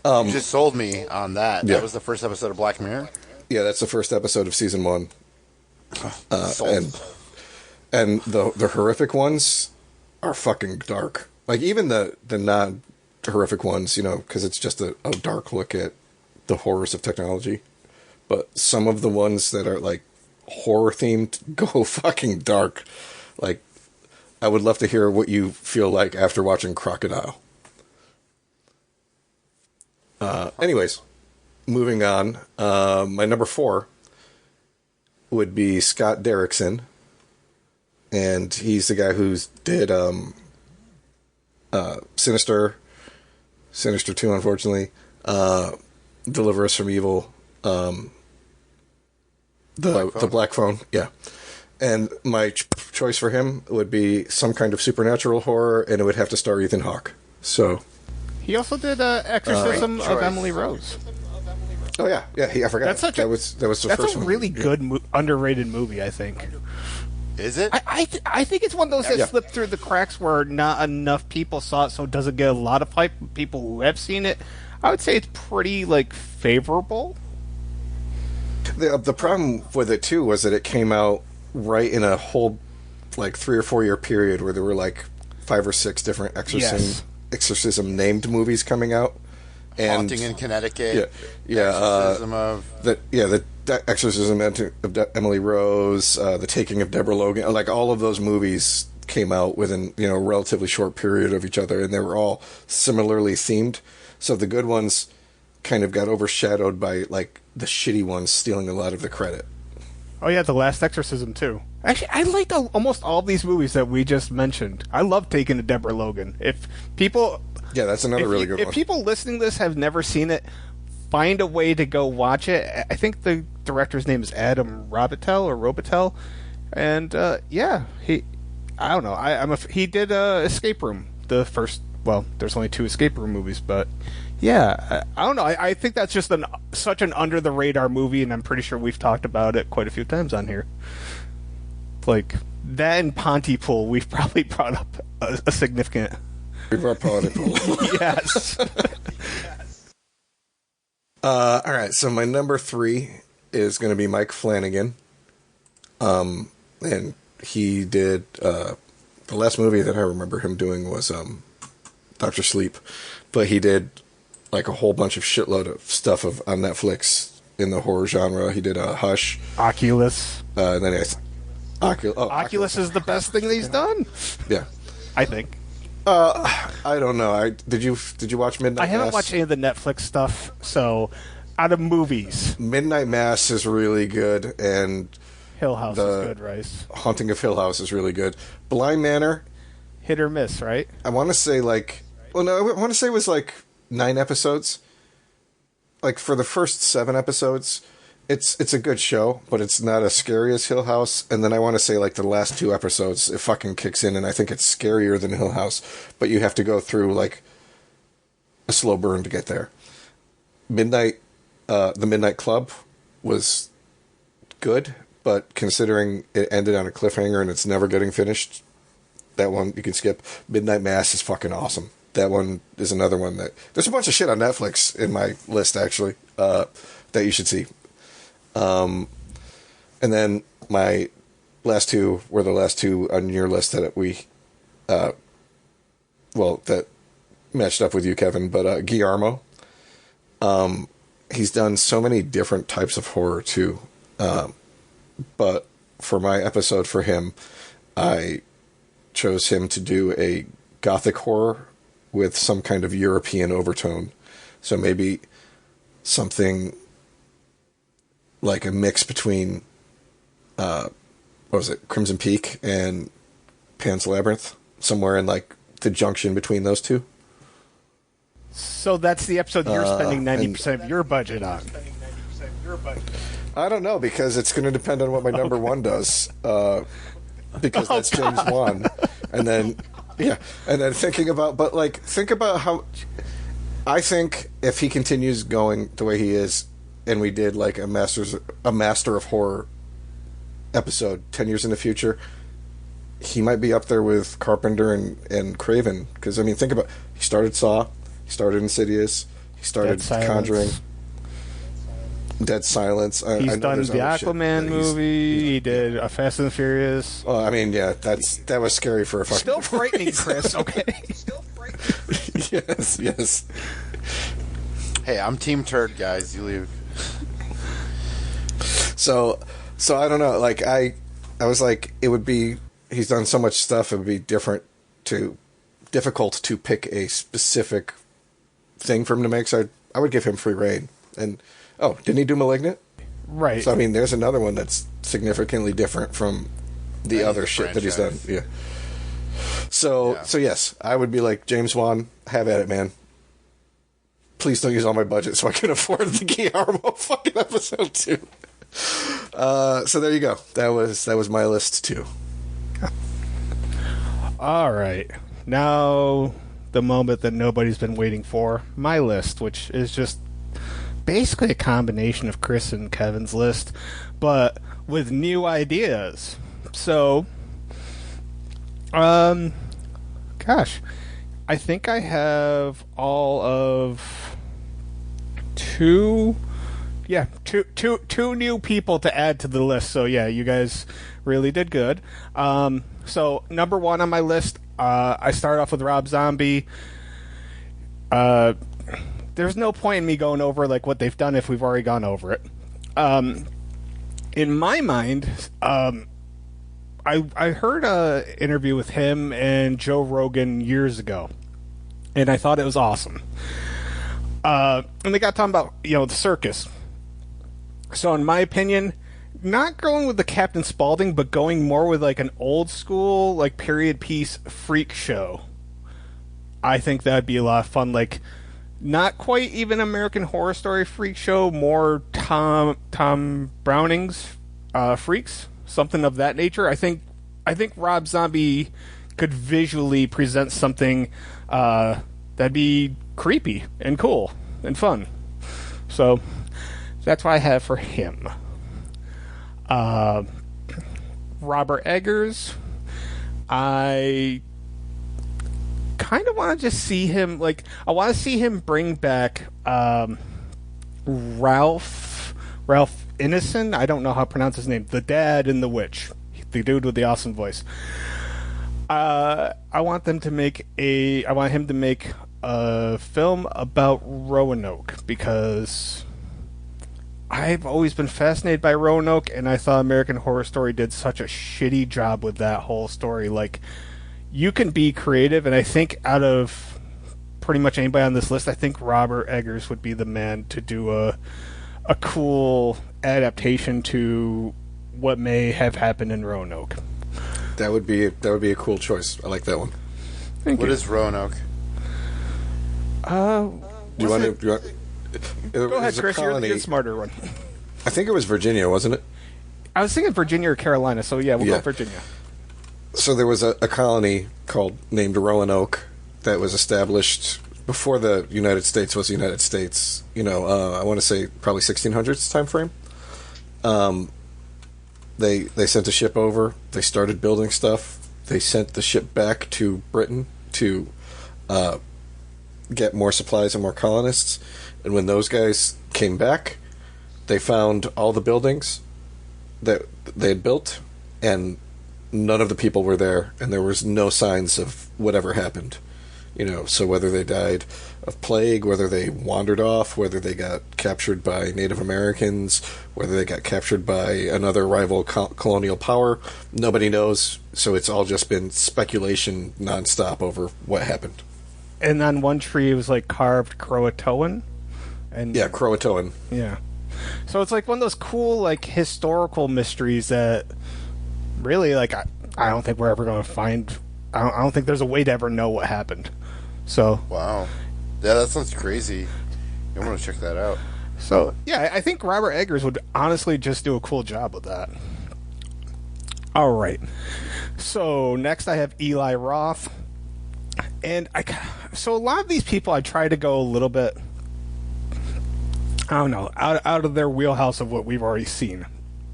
You just sold me on that. Yeah. That was the first episode of Black Mirror? Yeah, that's the first episode of season 1. Sold. And the horrific ones are fucking dark. Like, even the non-horrific ones, because it's just a dark look at the horrors of technology. But some of the ones that are, like, horror-themed go fucking dark. Like, I would love to hear what you feel like after watching Crocodile. Anyways, moving on. My number 4 would be Scott Derrickson. And he's the guy who did Sinister 2, unfortunately, Deliver Us from Evil, the Black Phone, yeah. And my choice for him would be some kind of supernatural horror, and it would have to star Ethan Hawke. So he also did Exorcism of Emily Rose. Oh yeah, I forgot. That was the first one. That's a really good, underrated movie, I think. Is it? I think it's one of those that slipped through the cracks where not enough people saw it, so it doesn't get a lot of hype. People who have seen it, I would say it's pretty, like, favorable. The problem with it, too, was that it came out right in a whole, like, 3 or 4 year period where there were, like, 5 or 6 different exorcism-named movies coming out. And Haunting in Connecticut. Yeah. Exorcism of... The Exorcism of Emily Rose, The Taking of Deborah Logan, like, all of those movies came out within, a relatively short period of each other, and they were all similarly themed. So the good ones kind of got overshadowed by, like, the shitty ones stealing a lot of the credit. Oh yeah, The Last Exorcism too. Actually, I liked almost all of these movies that we just mentioned. I love Taking of Deborah Logan. If people... Yeah, that's another really good one. If people listening to this have never seen it, find a way to go watch it. I think the director's name is Adam Robitel, and I don't know. He did Escape Room, the first. Well, there's only 2 Escape Room movies, but yeah, I don't know. I think that's just such an under the radar movie, and I'm pretty sure we've talked about it quite a few times on here. Like that and Pontypool, we've probably brought up a significant. We've brought Pontypool. Yes. All right, so my number 3 is going to be Mike Flanagan. And he did, the last movie that I remember him doing was Dr. Sleep. But he did, like, a whole bunch of shitload of stuff on Netflix in the horror genre. He did Hush. Oculus. And then Oculus is the best thing that he's done. Yeah. I think. I don't know. Did you watch Midnight Mass? I haven't watched any of the Netflix stuff, so out of movies. Midnight Mass is really good, and Hill House is good, Rice. Haunting of Hill House is really good. Blind Manor, hit or miss, right? I want to say I want to say it was like 9 episodes. Like for the first 7 episodes, it's a good show, but it's not as scary as Hill House. And then I want to say like the last 2 episodes, it fucking kicks in, and I think it's scarier than Hill House. But you have to go through like a slow burn to get there. The Midnight Club was good, but considering it ended on a cliffhanger and it's never getting finished, that one you can skip. Midnight Mass is fucking awesome. That one is another one that... There's a bunch of shit on Netflix in my list, actually, that you should see. And then my last 2 were the last 2 on your list that we... that matched up with you, Kevin, but Guillermo. He's done so many different types of horror, too. But for my episode for him, I chose him to do a gothic horror with some kind of European overtone. So maybe something like a mix between, Crimson Peak and Pan's Labyrinth, somewhere in like the junction between those 2. So that's the episode you're spending 90% of your budget on. I don't know, because it's going to depend on what my number 1 does. Because that's James Wan. And then, and then think about how... I think if he continues going the way he is, and we did like a Master of Horror episode 10 years in the future, he might be up there with Carpenter and Craven. Because, I mean, think about he started Saw, he started Insidious, he started Conjuring. Dead Silence. He's done the Aquaman movie. He did a Fast and the Furious. Well, I mean, yeah, that was scary for a fucking... Still frightening, Chris, okay? Yes. Hey, I'm Team Turd, guys. You leave. So I don't know. Like, I was like, it would be... He's done so much stuff, it would be difficult to pick a specific thing for him to make, so I would give him free reign. And... Oh, didn't he do Malignant? Right. So, I mean, there's another one that's significantly different from the other shit that he's done. Yeah. So yes, I would be like, James Wan, have at it, man. Please don't use all my budget so I can afford the Guillermo fucking episode 2. So there you go. That was my list, too. All right. Now, the moment that nobody's been waiting for. My list, which is just... basically a combination of Chris and Kevin's list, but with new ideas. So, gosh, I think I have all of two new people to add to the list. So yeah, you guys really did good. So number one on my list, I start off with Rob Zombie. There's no point in me going over like what they've done if we've already gone over it. In my mind, I heard an interview with him and Joe Rogan years ago, and I thought it was awesome. And they got talking about the circus. So in my opinion, not going with the Captain Spaulding, but going more with like an old school like period piece freak show. I think that'd be a lot of fun. Like. Not quite even American Horror Story freak show, more Tom Browning's Freaks, something of that nature. I think Rob Zombie could visually present something that'd be creepy and cool and fun. So that's what I have for him. Robert Eggers, I kind of want to just see him, like, I want to see him bring back Ralph Ineson. I don't know how to pronounce his name. The dad in The Witch, the dude with the awesome voice. I want him to make a film about Roanoke, because I've always been fascinated by Roanoke, and I thought American Horror Story did such a shitty job with that whole story. Like, you can be creative, and I think out of pretty much anybody on this list, I think Robert Eggers would be the man to do a cool adaptation to what may have happened in Roanoke. That would be a cool choice. I like that one. Thank you. What is Roanoke? Do you want? Go ahead, Chris. You're the smarter one. I think it was Virginia, wasn't it? I was thinking Virginia or Carolina, so yeah, we'll go Virginia. So there was a colony named Roanoke that was established before the United States was the United States. I want to say probably 1600s time frame. They sent a ship over. They started building stuff. They sent the ship back to Britain to get more supplies and more colonists. And when those guys came back, they found all the buildings that they had built, and none of the people were there, and there was no signs of whatever happened. So whether they died of plague, whether they wandered off, whether they got captured by Native Americans, whether they got captured by another rival colonial power, nobody knows. So it's all just been speculation nonstop over what happened. And on one tree, it was like carved Croatoan. Croatoan. Yeah. So it's like one of those cool, like, historical mysteries that really, like, I don't think we're ever going to find. I don't think there's a way to ever know what happened. So. Wow. Yeah, that sounds crazy. I want to check that out. So, yeah, I think Robert Eggers would honestly just do a cool job with that. All right. So, next I have Eli Roth. And so a lot of these people, I try to go a little bit, I don't know, out of their wheelhouse of what we've already seen.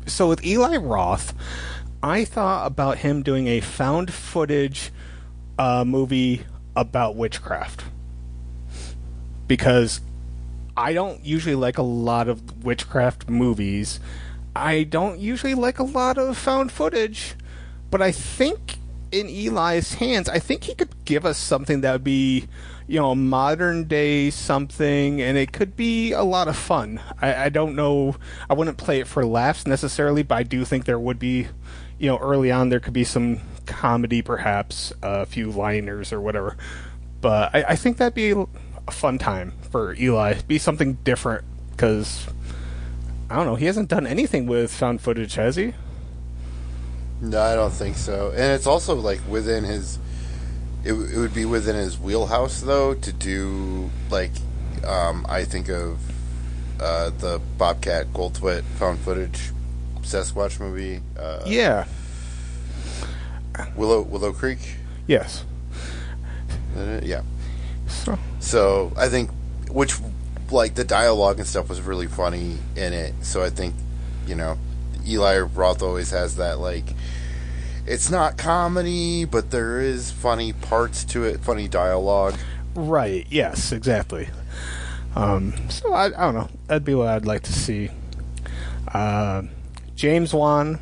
So with Eli Roth, I thought about him doing a found footage movie about witchcraft. Because I don't usually like a lot of witchcraft movies. I don't usually like a lot of found footage. But I think in Eli's hands, I think he could give us something that would be, modern day something, and it could be a lot of fun. I don't know. I wouldn't play it for laughs necessarily, but I do think there would be, early on there could be some comedy, perhaps, a few liners or whatever. But I think that'd be a fun time for Eli. Be something different, because, I don't know, he hasn't done anything with found footage, has he? No, I don't think so. And it's also like within his... It would be within his wheelhouse, though, to do, like, I think of the Bobcat Goldthwait found footage Sasquatch movie. Yeah. Willow Creek? Yes. Yeah. So I think, which, like, the dialogue and stuff was really funny in it. So I think, Eli Roth always has that, like, it's not comedy, but there is funny parts to it, funny dialogue. Right, yes, exactly. So I don't know. That'd be what I'd like to see. James Wan,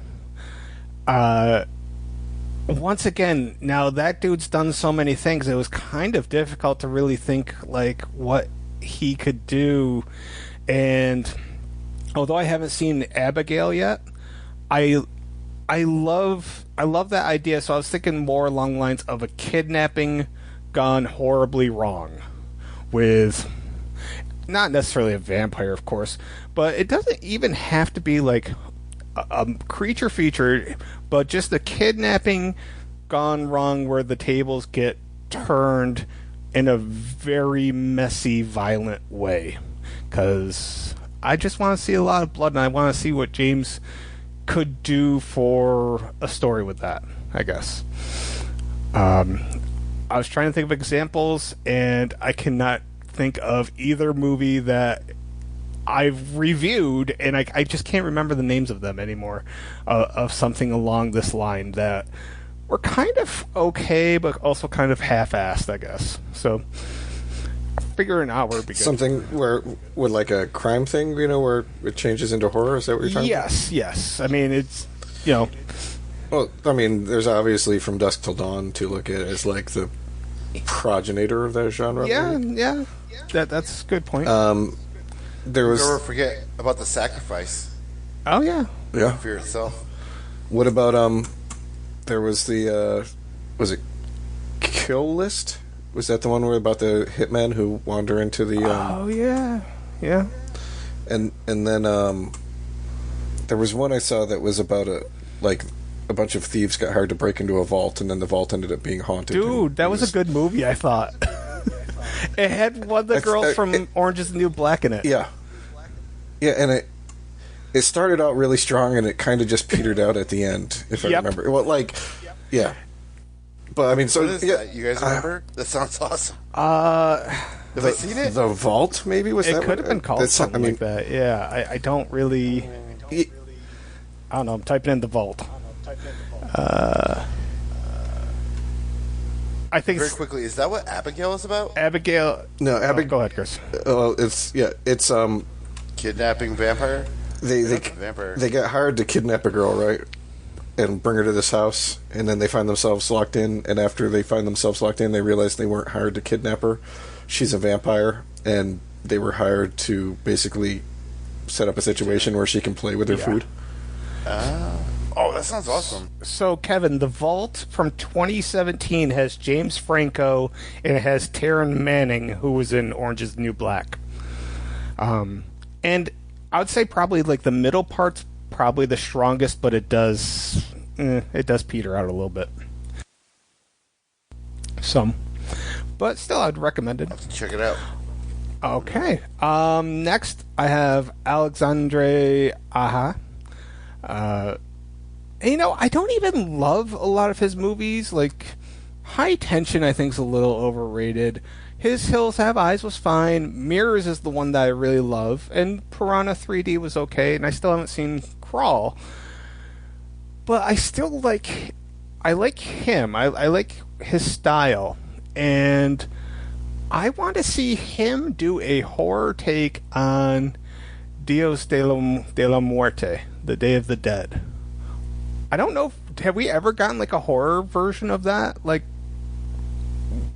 once again, now that dude's done so many things, it was kind of difficult to really think, like, what he could do. And although I haven't seen Abigail yet, I love that idea. So I was thinking more along the lines of a kidnapping gone horribly wrong, with not necessarily a vampire, of course, but it doesn't even have to be like a creature feature, but just a kidnapping gone wrong where the tables get turned in a very messy, violent way. Because I just want to see a lot of blood, and I want to see what James could do for a story with that, I guess. I was trying to think of examples, and I cannot think of either movie that I've reviewed, and I just can't remember the names of them anymore, of something along this line that were kind of okay, but also kind of half-assed, I guess. So figuring out where it begins. Something where, with like a crime thing, where it changes into horror? Is that what you're talking about? Yes. I mean, it's, Well, I mean, there's obviously From Dusk Till Dawn to look at as like the progenitor of that genre. Yeah. That's a good point. There was... Never forget about The Sacrifice. Oh, yeah. Yeah. For yourself. What about, there was the, was it Kill List? Was that the one where about the hitmen who wander into the... oh, yeah. Yeah. And then, there was one I saw that was about a bunch of thieves got hired to break into a vault, and then the vault ended up being haunted. Dude, that was a good movie, I thought. It had one of the girls from Orange is the New Black in it. Yeah. Yeah, and it started out really strong, and it kind of just petered out at the end, if I remember. Well, yeah. But, I mean, so... What is that? You guys remember? That sounds awesome. Have I seen it? The Vault, maybe? Was it that could have been called something like that. Yeah, I don't really... I don't know, I'm typing in The Vault. I think very quickly, is that what Abigail is about? Abigail... No, Abigail... go ahead, Chris. It's kidnapping vampire? They get hired to kidnap a girl, right? And bring her to this house, and then they find themselves locked in, and after they find themselves locked in, they realize they weren't hired to kidnap her. She's a vampire, and they were hired to basically set up a situation where she can play with her food. Oh, that sounds awesome. So, Kevin, The Vault from 2017 has James Franco, and it has Taryn Manning, who was in Orange is the New Black. And I would say probably like the middle part's probably the strongest, but it does peter out a little bit. Some. But still, I'd recommend it. I'll have to check it out. Okay. Next, I have Alexandre Aja. I don't even love a lot of his movies. Like, High Tension, I think, is a little overrated. His Hills Have Eyes was fine. Mirrors is the one that I really love. And Piranha 3D was okay. And I still haven't seen crawl. But I still like him. I like his style. And I want to see him do a horror take on Dios de la Muerte, the Day of the Dead. I don't know. Have we ever gotten like a horror version of that, like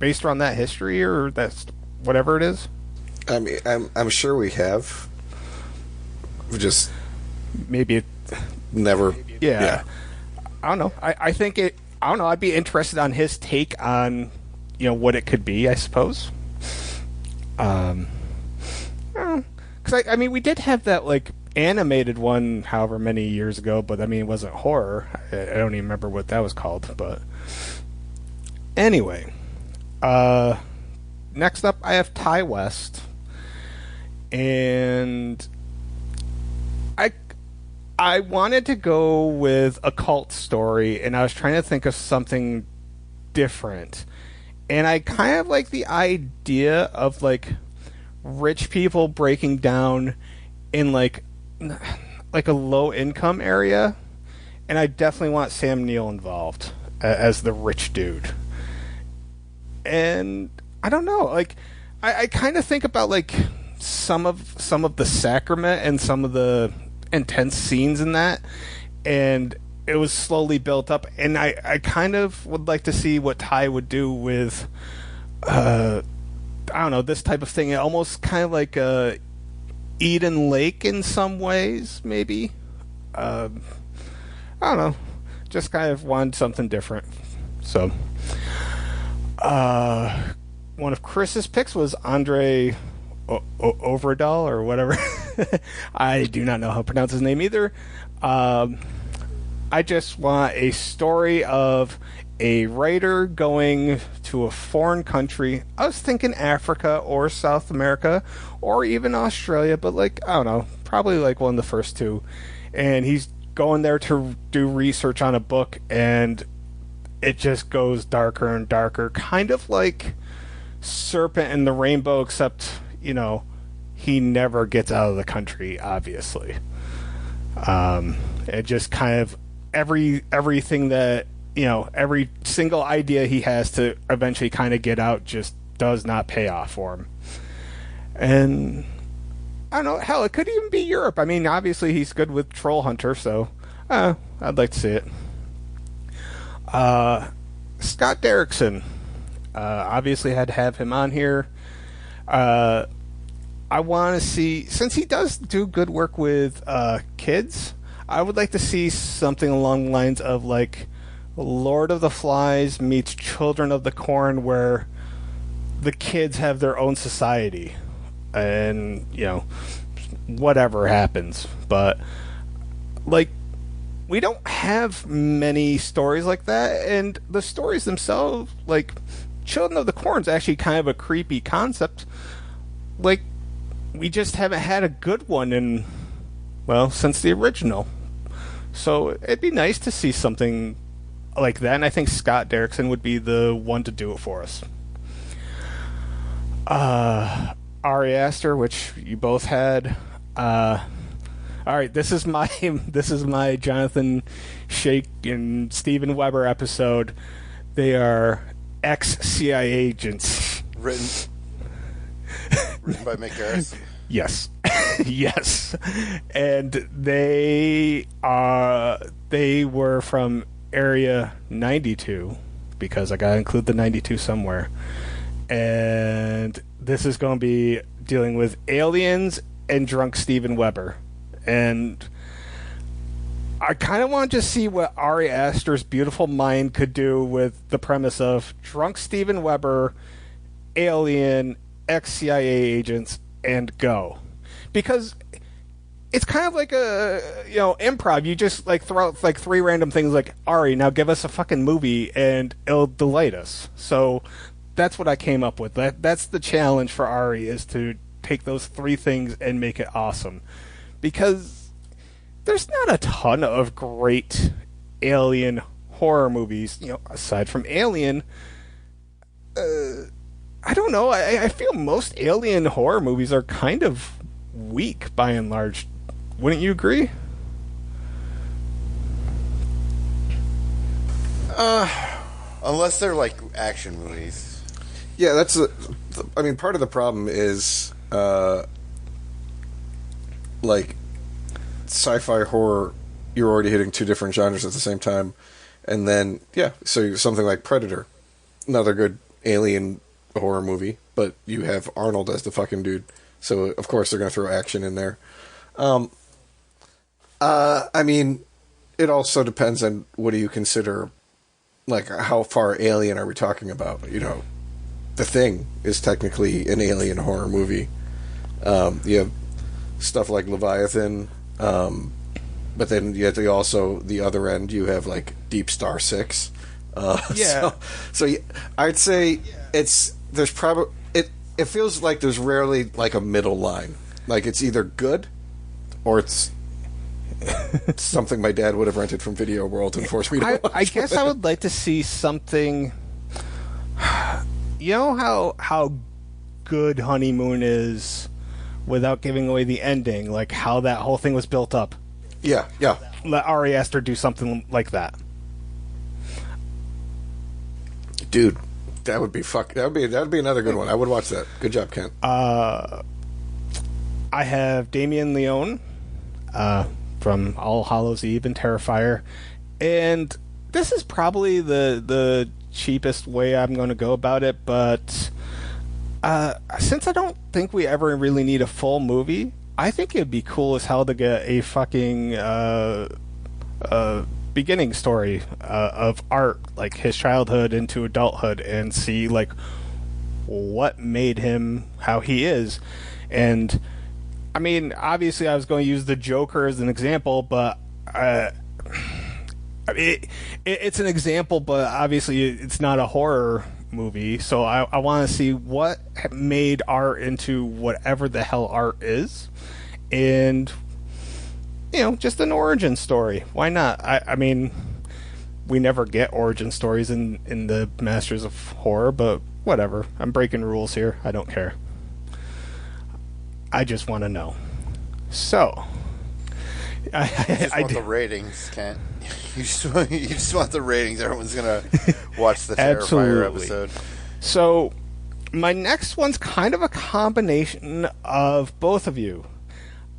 based on that history or that's whatever it is? I mean, I'm sure we have. We just maybe never. Yeah. I don't know. I think it. I don't know. I'd be interested on his take on, what it could be. I suppose. Because I mean, we did have that like animated one, however many years ago, but I mean, it wasn't horror. I don't even remember what that was called. But anyway, next up, I have Ty West, and I wanted to go with a cult story, and I was trying to think of something different. And I kind of like the idea of like rich people breaking down in like a low income area, and I definitely want Sam Neill involved as the rich dude. And I don't know, like I kind of think about like some of the Sacrament and some of the intense scenes in that, and it was slowly built up, and I kind of would like to see what Ty would do with I don't know, this type of thing, almost kind of like Eden Lake in some ways, maybe. I don't know, just kind of want something different. So one of Chris's picks was Andre Overdal or whatever. I do not know how to pronounce his name either. I just want a story of a writer going to a foreign country. I was thinking Africa or South America or even Australia, but like, I don't know, probably like one of the first two. And he's going there to do research on a book, and it just goes darker and darker, kind of like Serpent and the Rainbow, except, he never gets out of the country, obviously. It just kind of everything that, every single idea he has to eventually kind of get out just does not pay off for him. And I don't know, hell, it could even be Europe. I mean, obviously he's good with Troll Hunter, so I'd like to see it. Scott Derrickson, obviously had to have him on here. I want to see, since he does do good work with kids, I would like to see something along the lines of like Lord of the Flies meets Children of the Corn, where the kids have their own society and, whatever happens. But like, we don't have many stories like that, and the stories themselves, like Children of the Corn is actually kind of a creepy concept. Like, we just haven't had a good one since the original. So it'd be nice to see something like that, and I think Scott Derrickson would be the one to do it for us. Ari Aster, which you both had. All right, this is my Jonathan Shake and Steven Weber episode. They are ex-CIA agents. Written by Mick Garris. Yes. Yes. And they were from Area 92, because I got to include the 92 somewhere. And this is going to be dealing with aliens and drunk Steven Weber. And I kind of want to just see what Ari Aster's beautiful mind could do with the premise of drunk Steven Weber, alien, ex-CIA agents, and go. Because it's kind of like a, improv. You just like throw out like three random things like, Ari, now give us a fucking movie and it'll delight us. So that's what I came up with. That's the challenge for Ari, is to take those three things and make it awesome. Because there's not a ton of great alien horror movies, aside from Alien. I don't know. I feel most alien horror movies are kind of weak by and large. Wouldn't you agree? Unless they're like action movies. Yeah, I mean, part of the problem is like sci-fi horror. You're already hitting two different genres at the same time, and then so something like Predator, another good alien horror movie, but you have Arnold as the fucking dude, so of course they're going to throw action in there. I mean, it also depends on what do you consider, like, how far alien are we talking about? You know, The Thing is technically an alien horror movie. You have stuff like Leviathan, but then you have the other end, you have like Deep Star 6. So I'd say there's probably it feels like there's rarely like a middle line. Like it's either good or it's something my dad would have rented from Video World and forced me to watch. I guess I would like to see something. You know how good Honeymoon is without giving away the ending, like how that whole thing was built up. Yeah. Let Ari Aster do something like that. Dude, that would be another good one. I would watch that. Good job, Kent. I have Damien Leone from All Hallows Eve and Terrifier, and this is probably the cheapest way I'm going to go about it, but since I don't think we ever really need a full movie, I think it'd be cool as hell to get a fucking beginning story of Art, like his childhood into adulthood, and see like what made him how he is. And I mean, obviously I was going to use the Joker as an example, but it's an example, but obviously it's not a horror movie, so I want to see what made Art into whatever the hell Art is, and just an origin story. Why not? I mean, we never get origin stories in the Masters of Horror, but whatever. I'm breaking rules here. I don't care. I just want to know. So, I want the ratings, Kent. You just want the ratings. Everyone's gonna watch the Terrifier episode. So, my next one's kind of a combination of both of you.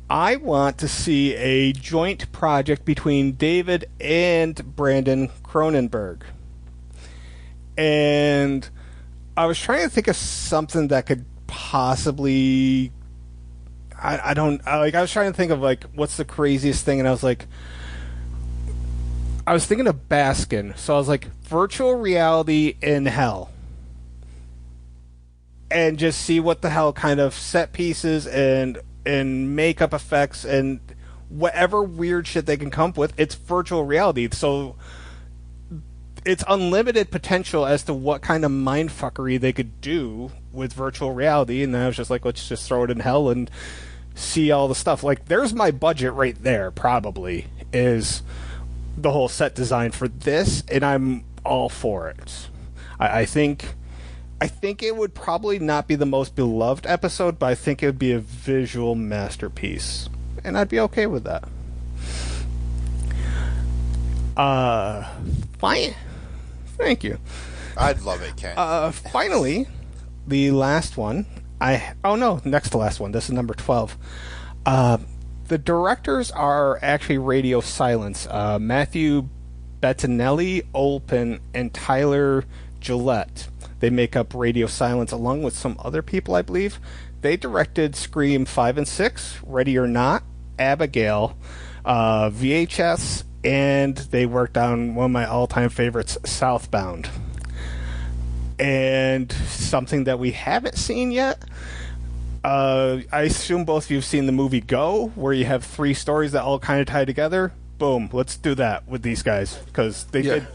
I want to see a joint project between David and Brandon Cronenberg. And I was trying to think of something that could possibly... I was trying to think of, like, what's the craziest thing, and I was like... I was thinking of Baskin, so I was like, virtual reality in hell. And just see what the hell kind of set pieces and makeup effects and whatever weird shit they can come up with. It's virtual reality, so it's unlimited potential as to what kind of mindfuckery they could do with virtual reality. And then I was just like, let's just throw it in hell and see all the stuff. Like, there's my budget right there, probably, is the whole set design for this, and I'm all for it. I think it would probably not be the most beloved episode, but I think it would be a visual masterpiece, and I'd be okay with that. Fine. Thank you. I'd love it, Ken. Finally, the last one. Next to last one. This is number 12. The directors are actually Radio Silence. Matthew Bettinelli, Olpen, and Tyler Gillette. They make up Radio Silence along with some other people, I believe. They directed Scream 5 and 6, Ready or Not, Abigail, VHS, and they worked on one of my all-time favorites, Southbound. And something that we haven't seen yet, I assume both of you have seen the movie Go, where you have 3 stories that all kind of tie together. Boom, let's do that with these guys, because they did.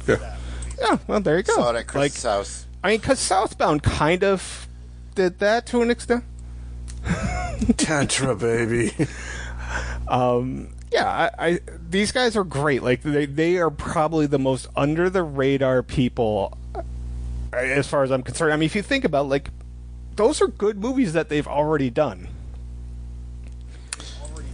Yeah, well, there you go. Saw it at Chris's house. I mean, because Southbound kind of did that to an extent. Tantra, baby. Yeah, these guys are great. Like, they are probably the most under the radar people, as far as I'm concerned. I mean, if you think about, like, those are good movies that they've already done.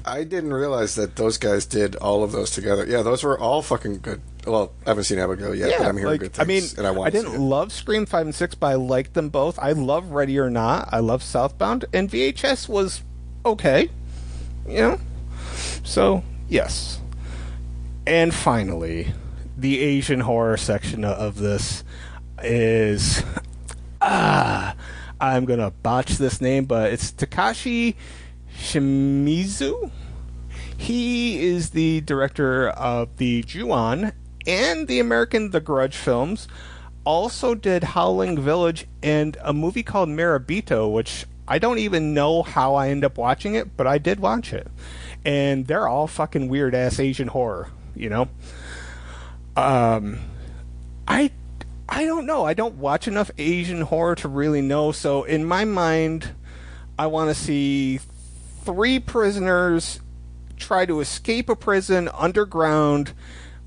I didn't realize that those guys did all of those together. Yeah, those were all fucking good. Well, I haven't seen Abigail yet, but I'm hearing good things. And I didn't love Scream 5 and 6, but I liked them both. I love Ready or Not. I love Southbound. And VHS was okay. So, yes. And finally, the Asian horror section of this is... I'm going to botch this name, but it's Takashi Shimizu. He is the director of the Ju-On and the American The Grudge films. Also did Howling Village and a movie called Marabito, which I don't even know how I end up watching it, but I did watch it. And they're all fucking weird-ass Asian horror, I don't know. I don't watch enough Asian horror to really know. So in my mind, I want to see 3 prisoners try to escape a prison underground,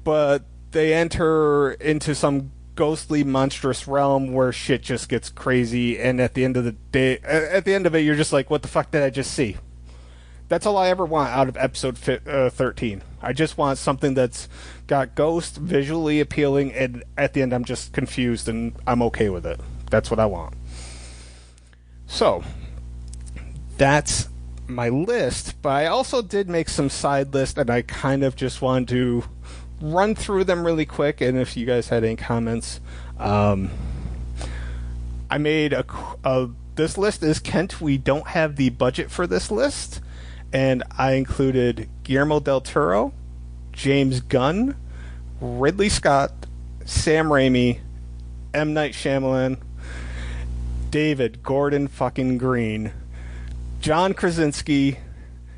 but they enter into some ghostly, monstrous realm where shit just gets crazy. And at the end of the day, at the end of it, you're just like, what the fuck did I just see? That's all I ever want out of episode 13. I just want something that's got ghosts, visually appealing, and at the end I'm just confused and I'm okay with it. That's what I want. So, that's my list, but I also did make some side lists, and I kind of just wanted to run through them really quick, and if you guys had any comments. I made this list is Kent. We don't have the budget for this list. And I included Guillermo del Toro, James Gunn, Ridley Scott, Sam Raimi, M. Night Shyamalan, David Gordon fucking Green, John Krasinski,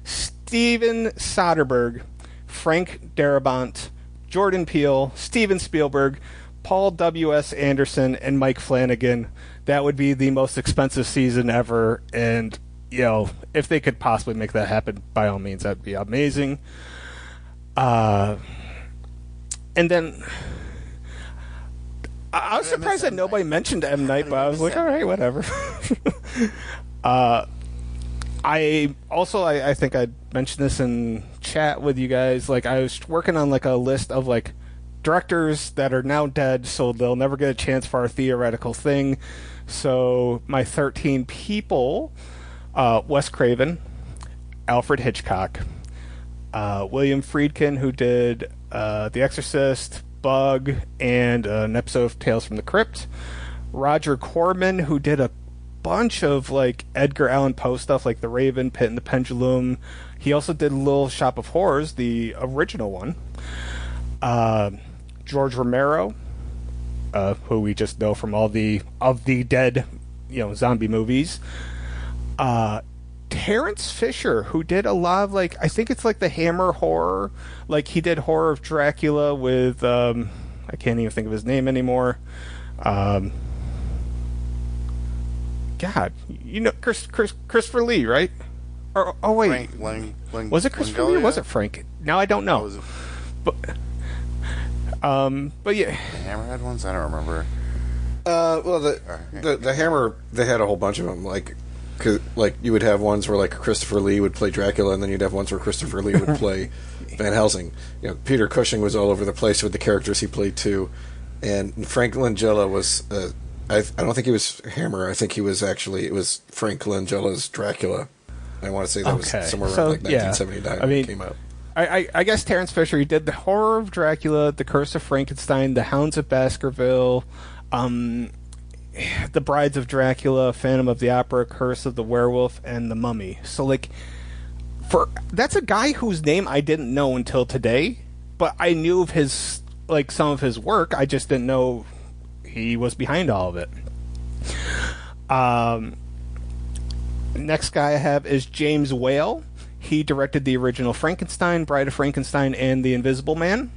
Steven Soderbergh, Frank Darabont, Jordan Peele, Steven Spielberg, Paul W.S. Anderson, and Mike Flanagan. That would be the most expensive season ever, and if they could possibly make that happen, by all means, that'd be amazing. And then I was surprised that nobody mentioned M. Night, but I was like, all right, whatever. I think I mentioned this in chat with you guys. Like, I was working on like a list of like directors that are now dead, so they'll never get a chance for our theoretical thing. So my 13 people. Wes Craven, Alfred Hitchcock, William Friedkin, who did The Exorcist, Bug, and an episode of Tales from the Crypt, Roger Corman, who did a bunch of like Edgar Allan Poe stuff, like The Raven, Pit and the Pendulum. He also did Little Shop of Horrors, the original one. George Romero, who we just know from all the dead, zombie movies. Terrence Fisher, who did a lot of like, I think it's like the Hammer horror, like he did Horror of Dracula with I can't even think of his name anymore. God, Christopher Lee, right? Oh wait, was it Christopher Lee or was it Frank? Now I don't know. But yeah, the Hammerhead ones, I don't remember. Well, the Hammer, they had a whole bunch of them, like you would have ones where like Christopher Lee would play Dracula, and then you'd have ones where Christopher Lee would play Van Helsing. Peter Cushing was all over the place with the characters he played too, and Frank Langella was. I don't think he was Hammer. I think it was Frank Langella's Dracula. I want to say that was somewhere around 1979 when it came out. I guess Terrence Fisher, he did the Horror of Dracula, The Curse of Frankenstein, The Hounds of Baskerville, The Brides of Dracula, Phantom of the Opera, Curse of the Werewolf, and The Mummy. So, like, that's a guy whose name I didn't know until today, but I knew of some of his work. I just didn't know he was behind all of it. Next guy I have is James Whale. He directed the original Frankenstein, Bride of Frankenstein, and The Invisible Man.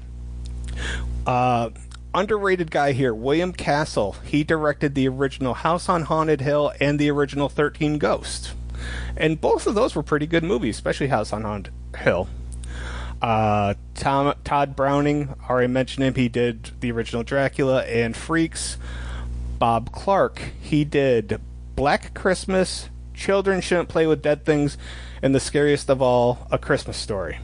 Underrated guy here, William Castle. He directed the original House on Haunted Hill and the original 13 Ghosts. And both of those were pretty good movies, especially House on Haunted Hill. Todd Browning, already mentioned him. He did the original Dracula and Freaks. Bob Clark, he did Black Christmas, Children Shouldn't Play with Dead Things, and the scariest of all, A Christmas Story.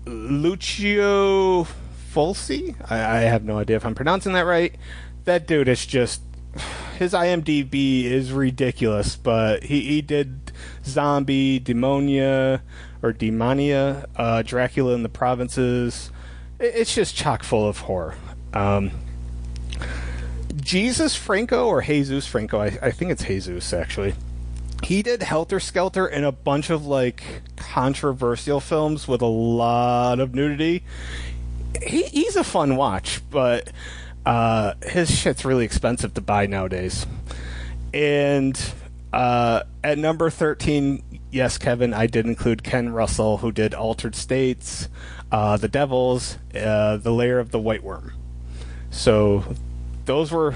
Lucio Fulci? I have no idea if I'm pronouncing that right. That dude is just... His IMDb is ridiculous, but he did Zombie, Demonia, Dracula in the Provinces. It's just chock full of horror. Jesus Franco, or Jesus Franco, I think it's Jesus, actually. He did Helter Skelter and a bunch of, like, controversial films with a lot of nudity. He's a fun watch, but his shit's really expensive to buy nowadays. And at number 13, yes, Kevin, I did include Ken Russell, who did Altered States, The Devils, The Lair of the White Worm. So those were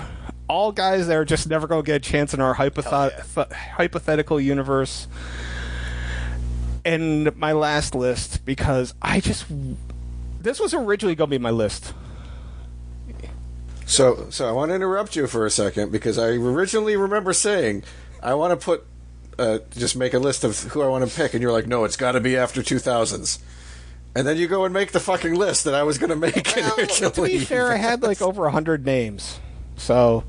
all guys that are just never going to get a chance in our hypothetical universe. And my last list, because this was originally going to be my list. So I want to interrupt you for a second, because I originally remember saying I want to put just make a list of who I want to pick, and you're like, no, it's got to be after 2000s. And then you go and make the fucking list that I was going to make originally. To be fair, I had like over 100 names. So,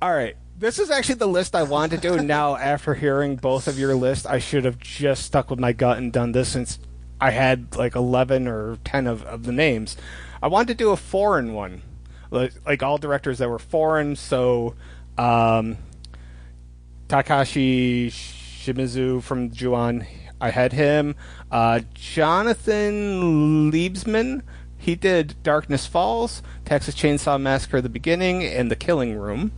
all right. This is actually the list I wanted to do. Now, after hearing both of your lists, I should have just stuck with my gut and done this, since I had like 11 or 10 of the names. I wanted to do a foreign one, like all directors that were foreign. So, Takashi Shimizu from Ju-on, I had him. Jonathan Liebsman, he did Darkness Falls, Texas Chainsaw Massacre: The Beginning, and The Killing Room.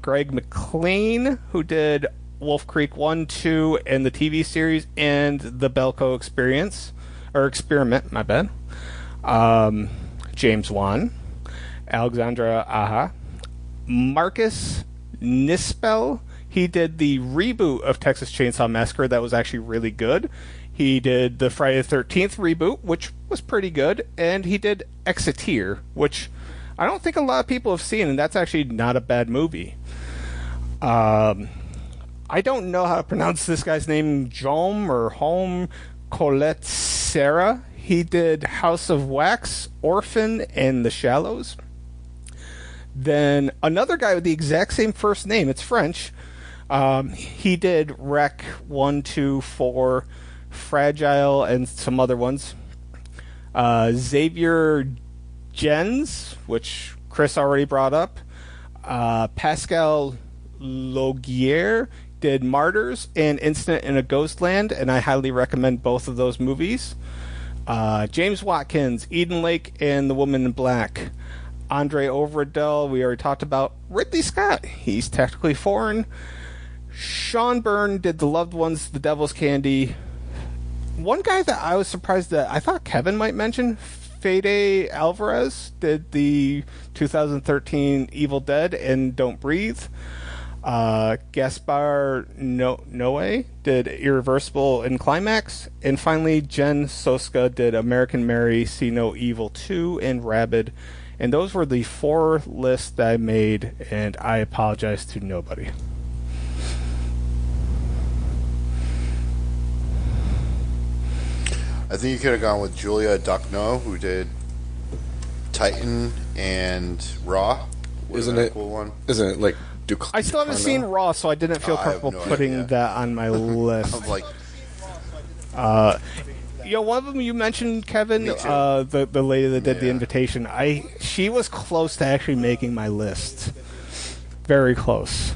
Greg McLean, who did Wolf Creek 1, 2, and the TV series, and The Belko Experiment, my bad. James Wan, Alexandra Aja, Marcus Nispel. He did the reboot of Texas Chainsaw Massacre that was actually really good. He did the Friday the 13th reboot, which was pretty good, and he did Exeter, which I don't think a lot of people have seen, and that's actually not a bad movie. I don't know how to pronounce this guy's name, Jaume or Home Colette Serra. He did House of Wax, Orphan, and The Shallows. Then another guy with the exact same first name, it's French. He did Rec 1, 2, 4, Fragile, and some other ones. Xavier Jens, which Chris already brought up. Pascal Laugier did Martyrs and Incident in a Ghostland, and I highly recommend both of those movies. James Watkins, Eden Lake, and The Woman in Black. Andre Ovredell, we already talked about. Ridley Scott, he's technically foreign. Sean Byrne did The Loved Ones, The Devil's Candy. One guy that I was surprised that I thought Kevin might mention, Fede Alvarez, did the 2013 Evil Dead and Don't Breathe. Gaspar Noé did Irreversible and Climax. And finally, Jen Soska did American Mary, See No Evil 2, and Rabid. And those were the 4 lists that I made, and I apologize to nobody. I think you could have gone with Julia Ducournau, who did Titan and Raw. Isn't it? Cool one? Isn't it like I still haven't seen Raw, so I didn't feel comfortable putting that on my list. I'm like, one of them you mentioned, Kevin, the lady that did The Invitation. She was close to actually making my list. Very close.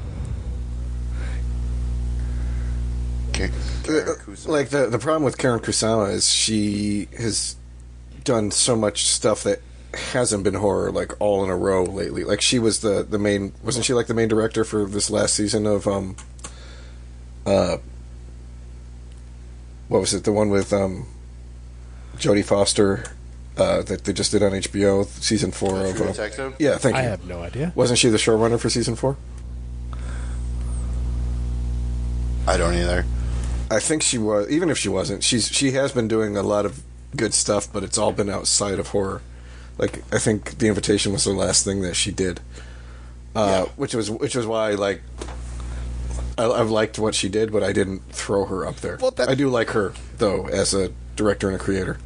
Like the problem with Karen Kusama is she has done so much stuff that hasn't been horror like all in a row lately. Like she was the main, wasn't she like the main director for this last season of what was it, the one with Jodie Foster that they just did on HBO, season 4 of Detective? Yeah, thank you. I have no idea. Wasn't she the showrunner for season 4? I don't either. I think she was. Even if she wasn't, she has been doing a lot of good stuff, but it's all been outside of horror. Like I think The Invitation was the last thing that she did, which was why like I've liked what she did, but I didn't throw her up there. Well, I do like her, though, as a director and a creator.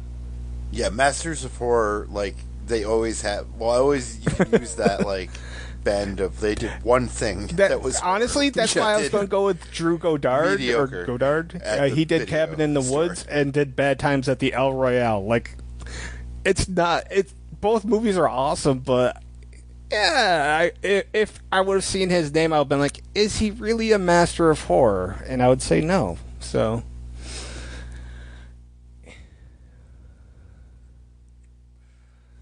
Yeah, Masters of Horror, like, they always have... Well, I always use that, like, bend of they did one thing that was... Honestly, that's why I was going to go with Drew Goddard. Mediocre or Goddard. He did video Cabin in the store. Woods and did Bad Times at the El Royale. Like, it's not... Both movies are awesome, but... Yeah, if I would have seen his name, I would have been like, is he really a master of horror? And I would say no. So...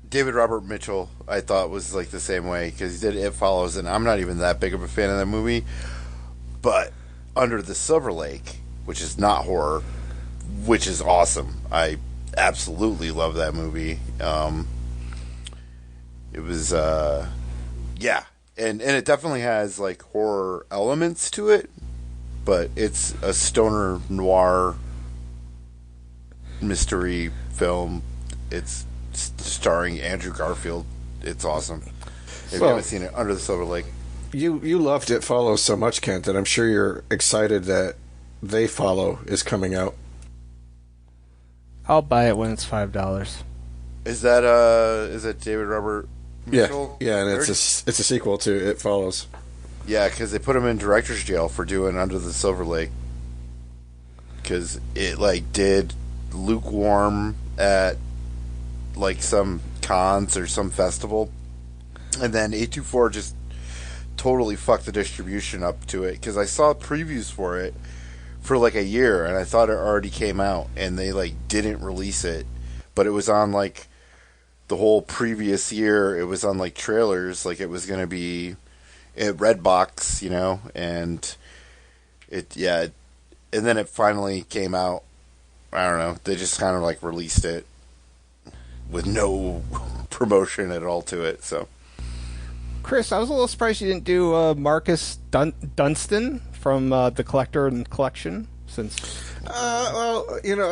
David Robert Mitchell, I thought, was like the same way because he did It Follows, and I'm not even that big of a fan of that movie. But Under the Silver Lake, which is not horror, which is awesome. I absolutely love that movie. It was, yeah, and it definitely has like horror elements to it, but it's a stoner noir mystery film. It's starring Andrew Garfield. It's awesome. If you haven't seen it, Under the Silver Lake. You loved It Follows so much, Kent, and I'm sure you're excited that They Follow is coming out. I'll buy it when it's $5. Is that David Robert Mitchell? Yeah, and it's a sequel to It Follows. Yeah, because they put him in director's jail for doing Under the Silver Lake because it like did lukewarm at like some cons or some festival, and then A24 just totally fucked the distribution up to it because I saw previews for it for like a year and I thought it already came out and they like didn't release it, but it was on like the whole previous year. It was on like trailers, like it was going to be at Redbox, you know, and and then it finally came out. I don't know, they just kind of like released it with no promotion at all to it. So, Chris, I was a little surprised you didn't do Marcus Dunstan from The Collector and Collection. Since, well, you know,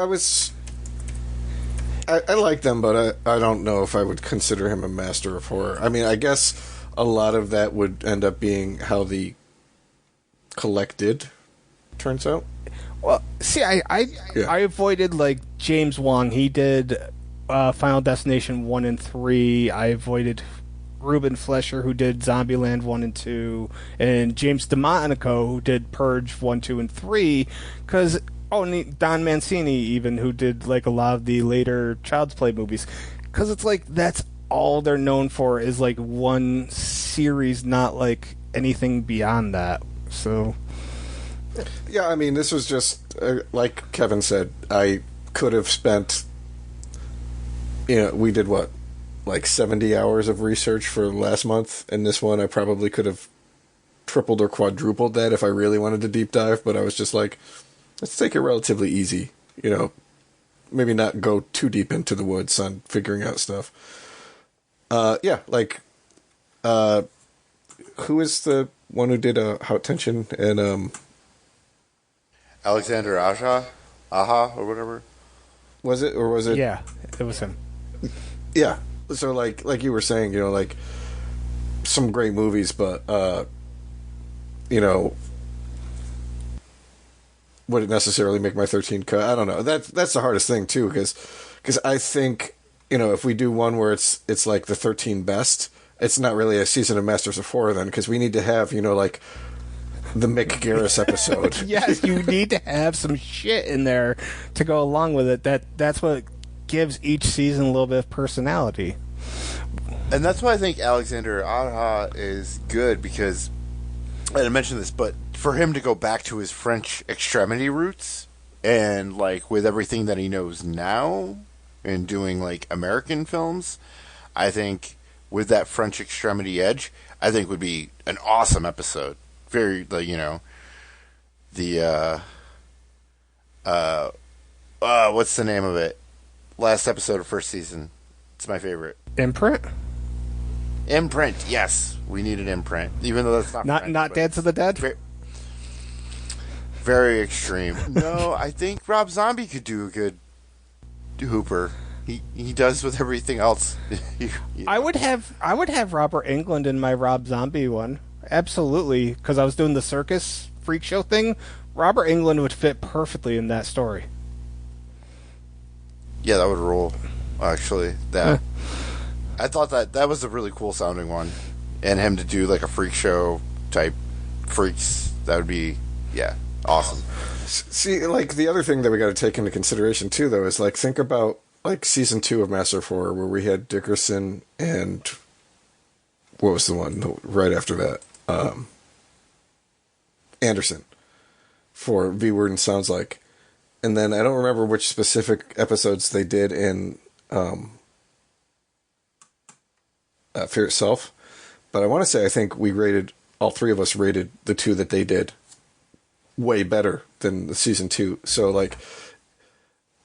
I like them, but I don't know if I would consider him a master of horror. I mean, I guess a lot of that would end up being how The Collected turns out. Well, see, I avoided like James Wong. He did Final Destination 1 and 3. I avoided Ruben Fleischer, who did Zombieland 1 and 2, and James DeMonico, who did Purge 1, 2, and 3, because and Don Mancini, even, who did like a lot of the later Child's Play movies, because it's like that's all they're known for is like one series, not like anything beyond that. So, yeah, I mean, this was just like Kevin said. I could have spent. You know, we did what, like 70 hours of research for last month, and this one I probably could have tripled or quadrupled that if I really wanted to deep dive, but I was just like, let's take it relatively easy, you know, maybe not go too deep into the woods on figuring out stuff. Yeah, like, who is the one who did Hot Tension and, Alexander Aja, or whatever. Was it, or was it? Yeah, it was him. Yeah. So like you were saying, you know, like some great movies, but you know, would it necessarily make my 13 cut? I don't know. That's the hardest thing too, because I think, you know, if we do one where it's like the 13 best, it's not really a season of Masters of Horror then, because we need to have, you know, like the Mick Garris episode. Yes, you need to have some shit in there to go along with it. That's what gives each season a little bit of personality. And that's why I think Alexander Aja is good, because, and I mentioned this, but for him to go back to his French extremity roots and like with everything that he knows now and doing like American films, I think with that French extremity edge, I think would be an awesome episode. Very, like, you know, the what's the name of it? Last episode of first season. It's my favorite. Imprint? Imprint, yes. We need an imprint. Even though that's not French, not Dance of the Dead? Very extreme. No, I think Rob Zombie could do a good Hooper. He does with everything else. I would have Robert Englund in my Rob Zombie one. Absolutely, because I was doing the circus freak show thing, Robert Englund would fit perfectly in that story. Yeah, that would rule. Actually, I thought that was a really cool sounding one, and him to do like a freak show type freaks, that would be awesome. See, like the other thing that we got to take into consideration too, though, is like think about like season 2 of Master of Horror, where we had Dickerson and what was the one right after that? Anderson for V Word and Sounds Like. And then I don't remember which specific episodes they did in Fear Itself, but I want to say I think all three of us rated the 2 that they did way better than the season 2. So like,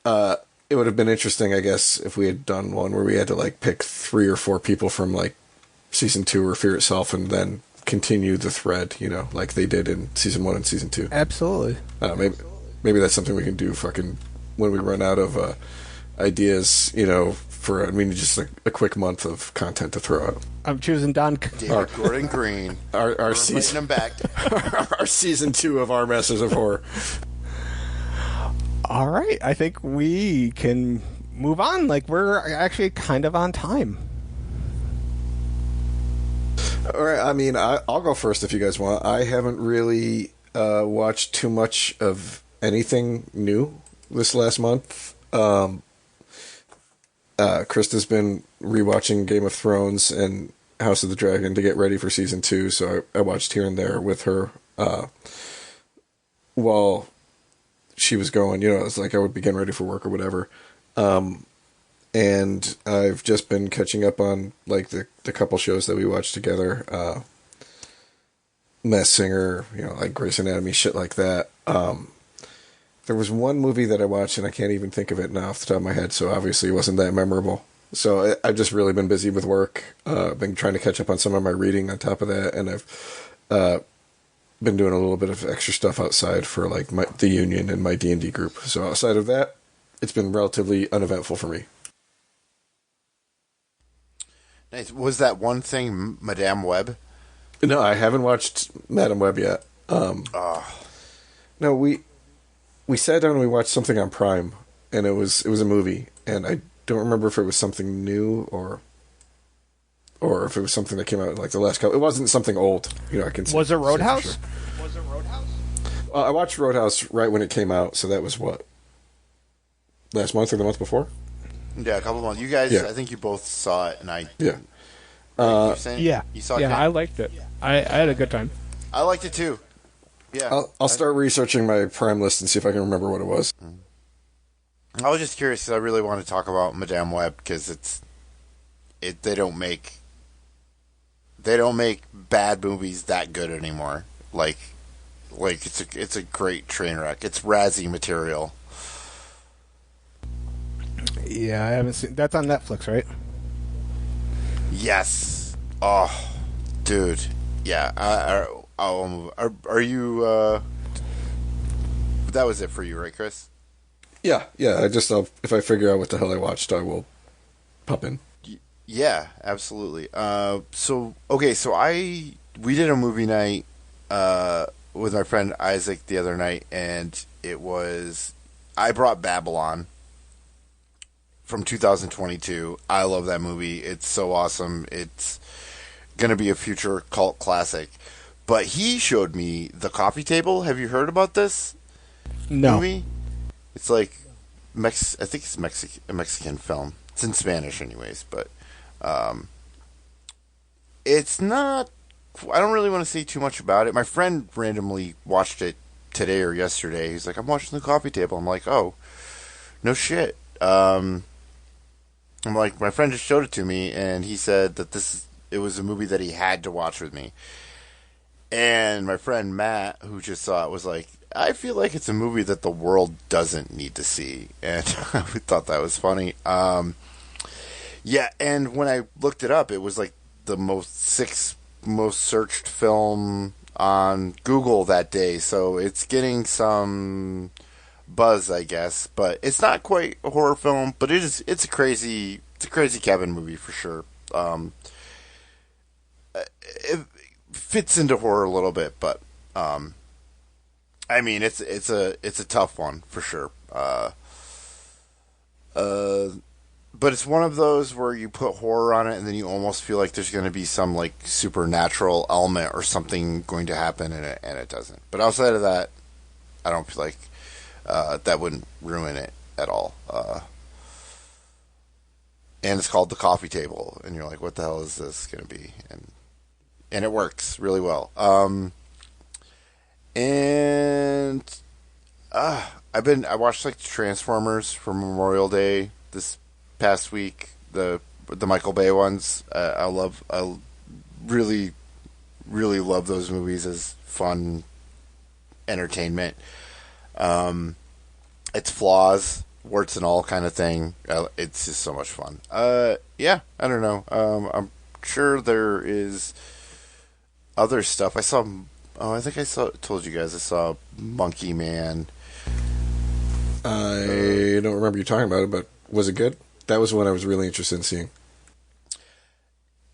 it would have been interesting, I guess, if we had done one where we had to like pick 3 or 4 people from like season 2 or Fear Itself, and then continue the thread, like they did in season 1 and season 2. Absolutely. Maybe that's something we can do fucking when we run out of ideas, for just a quick month of content to throw out. I'm choosing Don. Gordon Green. Our season him back. Our season 2 of our Masters of Horror. All right, I think we can move on. Like, we're actually kind of on time. All right, I mean, I'll go first if you guys want. I haven't really watched too much of anything new this last month. Krista's been rewatching Game of Thrones and House of the Dragon to get ready for season 2, so I watched here and there with her while she was going. It's like I would be getting ready for work or whatever. And I've just been catching up on like the couple shows that we watched together. Masked Singer, like Grey's Anatomy, shit like that. There was one movie that I watched, and I can't even think of it now off the top of my head, so obviously it wasn't that memorable. So I've just really been busy with work. Been trying to catch up on some of my reading on top of that, and I've been doing a little bit of extra stuff outside for like the Union and my D&D group. So outside of that, it's been relatively uneventful for me. Nice. Was that one thing Madame Web? No, I haven't watched Madame Web yet. No, we sat down and we watched something on Prime, and it was a movie, and I don't remember if it was something new or if it was something that came out in like the last couple. It wasn't something old, I can say. Was it Roadhouse? Sure. I watched Roadhouse right when it came out, so that was what, last month or the month before? Yeah, a couple months. You guys, Yeah. I think you both saw it, and I didn't. Yeah. You saw it? Yeah, I liked it. I had a good time. I liked it too. Yeah. I'll start researching my Prime list and see if I can remember what it was. I was just curious because I really want to talk about Madame Web because they don't make bad movies that good anymore. Like it's a great train wreck. It's Razzie material. Yeah, I haven't seen. That's on Netflix, right? Yes. Oh, dude. Yeah. Are you? That was it for you, right, Chris? Yeah. If I figure out what the hell I watched, I will pop in. Yeah, absolutely. So we did a movie night with my friend Isaac the other night, and I brought Babylon from 2022. I love that movie. It's so awesome. It's gonna be a future cult classic. But he showed me The Coffee Table. Have you heard about this movie? It's like I think it's a Mexican film. It's in Spanish, anyways. But it's not. I don't really want to say too much about it. My friend randomly watched it today or yesterday. He's like, "I'm watching The Coffee Table." I'm like, "Oh, no shit." I'm like, my friend just showed it to me, and he said that it was a movie that he had to watch with me. And my friend Matt, who just saw it, was like, I feel like it's a movie that the world doesn't need to see. And I thought that was funny. Yeah, and when I looked it up, it was like the sixth most searched film on Google that day. So it's getting some buzz, I guess. But it's not quite a horror film, but it's a crazy Kevin movie for sure. It fits into horror a little bit, but I mean, it's a tough one for sure. But it's one of those where you put horror on it, and then you almost feel like there's going to be some like supernatural element or something going to happen in it, and it doesn't. But outside of that, I don't feel like that wouldn't ruin it at all. And it's called The Coffee Table, and you're like, what the hell is this going to be? And it works really well. I watched like Transformers for Memorial Day this past week, the Michael Bay ones. I really love those movies as fun entertainment. It's flaws, warts and all kind of thing. It's just so much fun. Yeah, I don't know. I'm sure there is other stuff. I think I told you guys I saw Monkey Man. I don't remember you talking about it, but was it good? That was one I was really interested in seeing.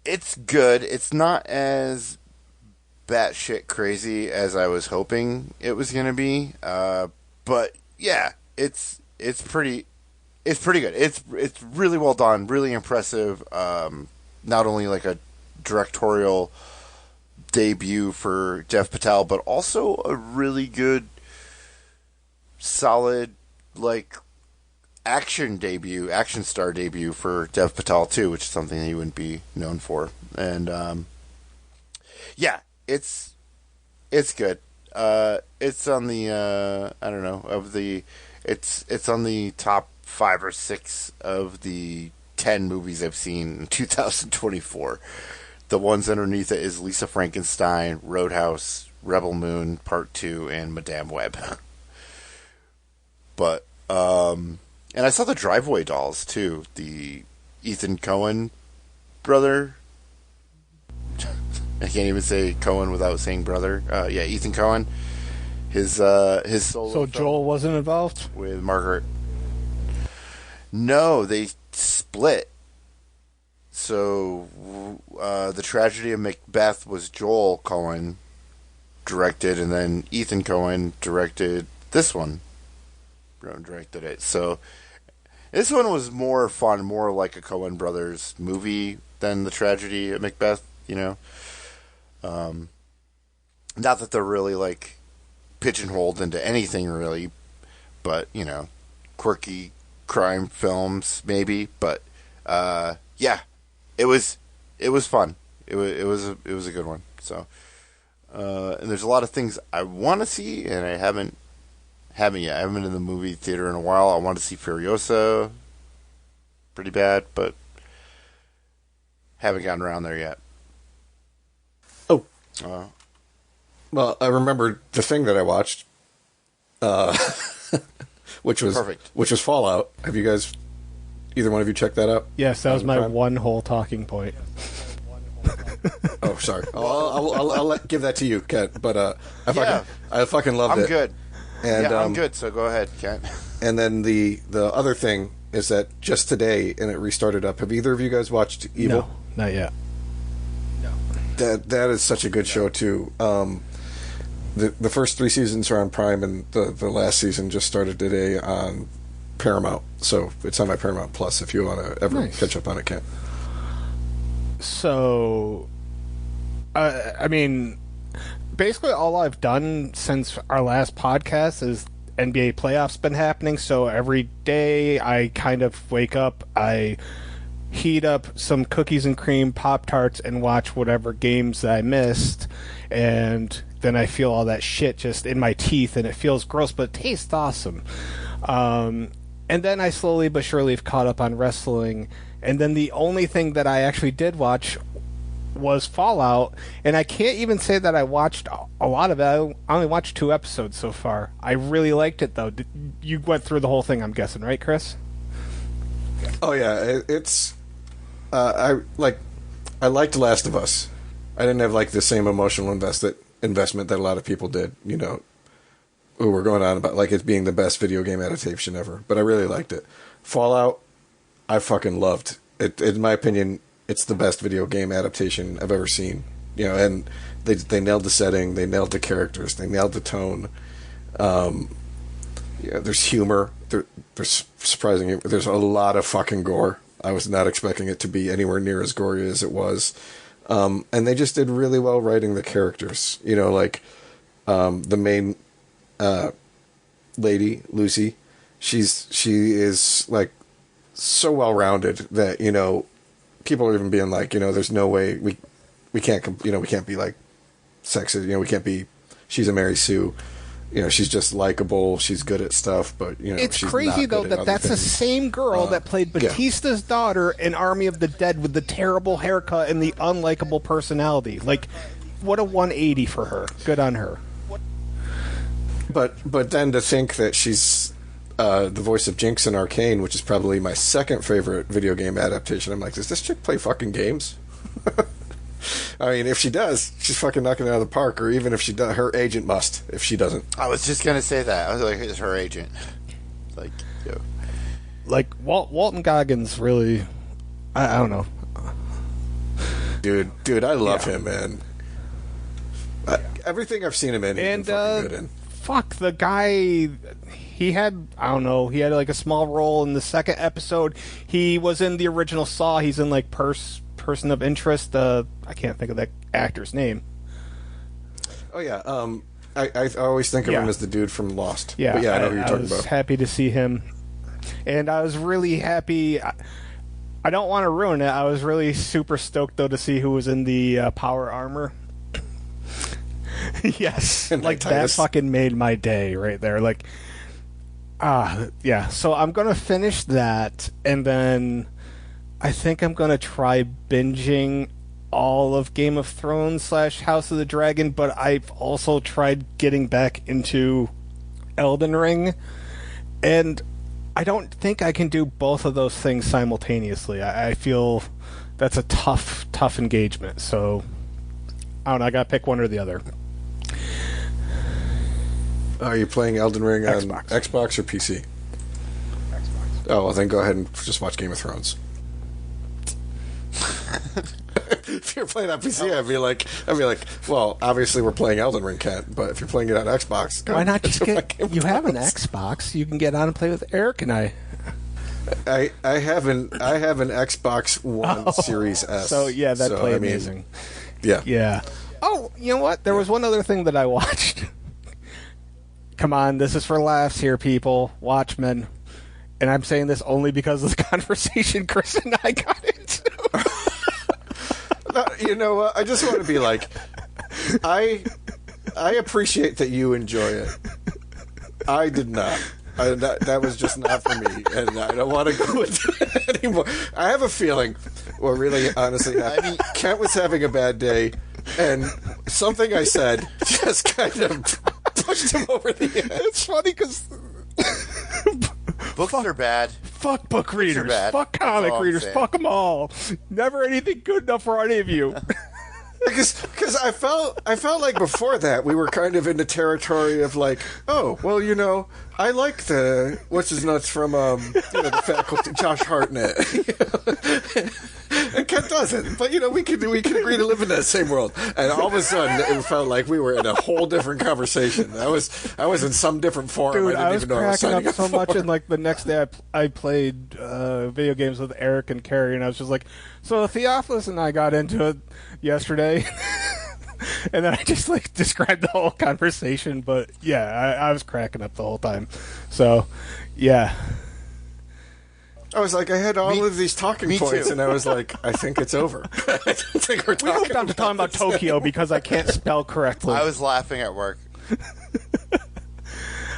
It's good. It's not as batshit crazy as I was hoping it was going to be. But yeah, it's pretty good. It's really well done, really impressive. Not only like a directorial debut for Dev Patel, but also a really good, solid, like action star debut for Dev Patel too, which is something that he wouldn't be known for. And yeah, it's good. It's on the I don't know, it's on the top 5 or 6 of the 10 movies I've seen in 2024. The ones underneath it is Lisa Frankenstein, Roadhouse, Rebel Moon Part 2, and Madame Web. But and I saw the Driveway Dolls too, the Ethan Coen brother. I can't even say Coen without saying brother. Yeah, Ethan Coen. His solo. So Joel wasn't involved with Margaret. No, they split. So the Tragedy of Macbeth was Joel Coen directed, and then Ethan Coen directed this one. Directed it. So this one was more fun, more like a Coen Brothers movie than the Tragedy of Macbeth. You know. Not that they're really like pigeonholed into anything really, but you know, quirky crime films maybe. But yeah, it was fun. It was a good one. So and there's a lot of things I want to see, and I haven't yet. I haven't been in the movie theater in a while. I want to see Furiosa. Pretty bad, but haven't gotten around there yet. Oh. Well, I remember the thing that I watched, which was Perfect. Which was Fallout. Have you guys, either one of you, checked that out? Yes, that was my one whole talking point. Oh, sorry. I'll give that to you, Kent. But I fucking loved it. I'm good. And, I'm good. So go ahead, Kent. And then the other thing is that just today, and it restarted up. Have either of you guys watched Evil? No, not yet. That is such a good show too. The first 3 seasons are on Prime, and the last season just started today on Paramount. So it's on my Paramount Plus if you want to ever catch up on it, Kent. So, I mean, basically all I've done since our last podcast is NBA playoffs been happening. So every day I kind of wake up, I heat up some cookies and cream Pop-Tarts and watch whatever games that I missed, and then I feel all that shit just in my teeth, and it feels gross, but it tastes awesome. And then I slowly but surely have caught up on wrestling, and then the only thing that I actually did watch was Fallout, and I can't even say that I watched a lot of it. I only watched 2 episodes so far. I really liked it, though. You went through the whole thing, I'm guessing, right, Chris? Oh yeah, it's I liked Last of Us. I didn't have like the same emotional investment that a lot of people did, you know, who were going on about like it being the best video game adaptation ever. But I really liked it. Fallout, I fucking loved it. In my opinion, it's the best video game adaptation I've ever seen. You know, and they nailed the setting, they nailed the characters, they nailed the tone. Yeah, there's humor. There's surprising humor. There's a lot of fucking gore. I was not expecting it to be anywhere near as gory as it was. And they just did really well writing the characters. You know, like the main lady, Lucy, she is like so well rounded that, you know, people are even being like, you know, there's no way we can't, you know, we can't be like sexist, you know, we can't be, she's a Mary Sue. You know, she's just likable. She's good at stuff, but you know, it's she's crazy not though good at that that's other the things. same girl that played Batista's daughter in Army of the Dead with the terrible haircut and the unlikable personality. Like, what a 180 for her. Good on her. But then to think that she's the voice of Jinx in Arcane, which is probably my second favorite video game adaptation. I'm like, does this chick play fucking games? I mean, if she does, she's fucking knocking it out of the park. Or even if she does, her agent must. If she doesn't, I was just gonna say that. I was like, it's her agent. Like, yo. Like Walton Goggins really, I don't know. dude, I love him, man. Everything I've seen him in, he's been fucking good in. Fuck, the guy, he had, I don't know, he had like a small role in the second episode. He was in the original Saw. He's in like Person of Interest. I can't think of that actor's name. Oh yeah, I always think of him as the dude from Lost. Yeah, but yeah, I know who you're talking I was about. happy to see him, and I was really happy. I don't want to ruin it. I was really super stoked though to see who was in the power armor. Yes, like that fucking made my day right there. Like, yeah. So I'm gonna finish that, and then I think I'm gonna try binging all of Game of Thrones / House of the Dragon, but I've also tried getting back into Elden Ring, and I don't think I can do both of those things simultaneously. I feel that's a tough engagement. So I don't know. I gotta pick one or the other. Are you playing Elden Ring on Xbox. Xbox or PC? Xbox. Oh, well, then go ahead and just watch Game of Thrones. If you're playing on PC, I'd be like, well, obviously we're playing Elden Ring, Kent. But if you're playing it on Xbox, Why not just get? Game of You have an Thrones. Xbox. You can get on and play with Eric and I. I have an Xbox One Series S. So yeah, that so, play I mean, amazing. Yeah. Yeah. Oh, you know what? There was one other thing that I watched. Come on, this is for laughs here, people. Watchmen. And I'm saying this only because of the conversation Chris and I got into. You know what? I just want to be like, I appreciate that you enjoy it. I did not. That was just not for me, and I don't want to go into it anymore. I have a feeling, well, really, honestly, Kent was having a bad day, and something I said just kind of pushed him over the edge. It's funny because Books are bad. fuck book readers, bad. fuck comic That's all I'm readers, saying. fuck them all. Never anything good enough for any of you. Because I felt like before that we were kind of in the territory of like, oh, well, you know, I like the what's his nuts from the faculty, Josh Hartnett, and Kent doesn't. But you know, we could agree to live in that same world. And all of a sudden, it felt like we were in a whole different conversation. I was in some different forum. Dude, I didn't even know I was cracking signing up so for. much, and like the next day I played video games with Eric and Carrie, and I was just like, so Theophilus and I got into it yesterday. And then I just like described the whole conversation, but yeah, I was cracking up the whole time. So, yeah. I was like, I had all of these talking points, too. and I was like, I think it's over. I don't think we're We talking moved on to talking about Tokyo because I can't spell correctly. I was laughing at work.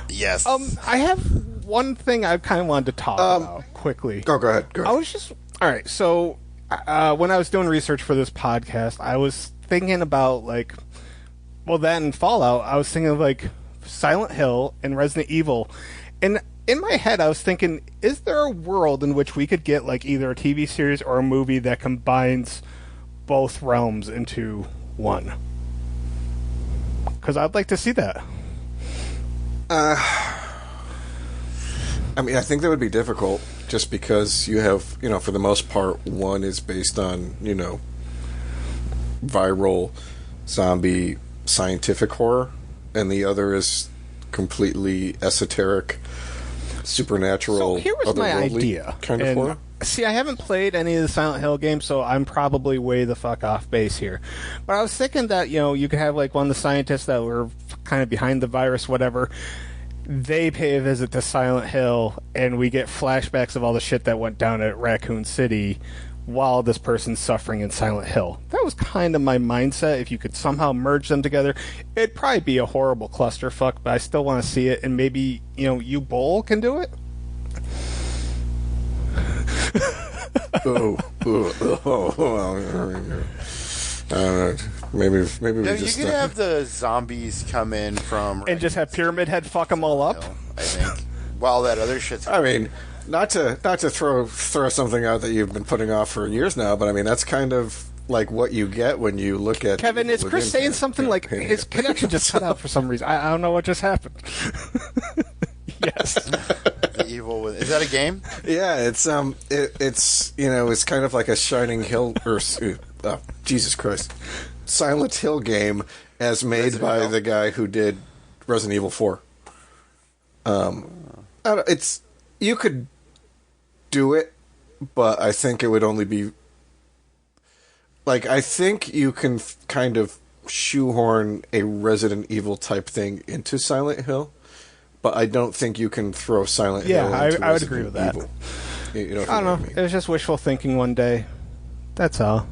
Yes. I have one thing I kind of wanted to talk about quickly. Oh, go ahead. I was just all right. So when I was doing research for this podcast, I was thinking about like, well, that and Fallout. I was thinking of like Silent Hill and Resident Evil, and in my head, I was thinking, is there a world in which we could get like either a TV series or a movie that combines both realms into one? Because I'd like to see that. I mean, I think that would be difficult just because you have, you know, for the most part, one is based on, you know, viral zombie scientific horror, and the other is completely esoteric, supernatural, So here was my otherworldly idea. kind of horror. See, I haven't played any of the Silent Hill games, so I'm probably way the fuck off base here. But I was thinking that, you could have like one of the scientists that were kind of behind the virus, whatever. They pay a visit to Silent Hill, and we get flashbacks of all the shit that went down at Raccoon City while this person's suffering in Silent Hill. That was kind of my mindset. If you could somehow merge them together, it'd probably be a horrible clusterfuck, but I still want to see it, and maybe, you Bull can do it? Maybe we Yeah, just you could have the zombies come in from And just have Pyramid Head fuck them all up? I think. While that other shit's I mean, not to throw something out that you've been putting off for years now, but I mean that's kind of like what you get when you look at Kevin, is Chris saying something like his connection just cut out for some reason? I don't know what just happened. Yes. the evil. Is that a game? Yeah, it's it's kind of like a Shining Hill or Jesus Christ, Silent Hill game as made Resident by Evil? the guy who did Resident Evil 4. It's you could do it, but I think it would only be like I think you can kind of shoehorn a Resident Evil type thing into Silent Hill, but I don't think you can throw Silent Hill into I would agree with that. Evil. I don't know. It was just wishful thinking one day. That's all.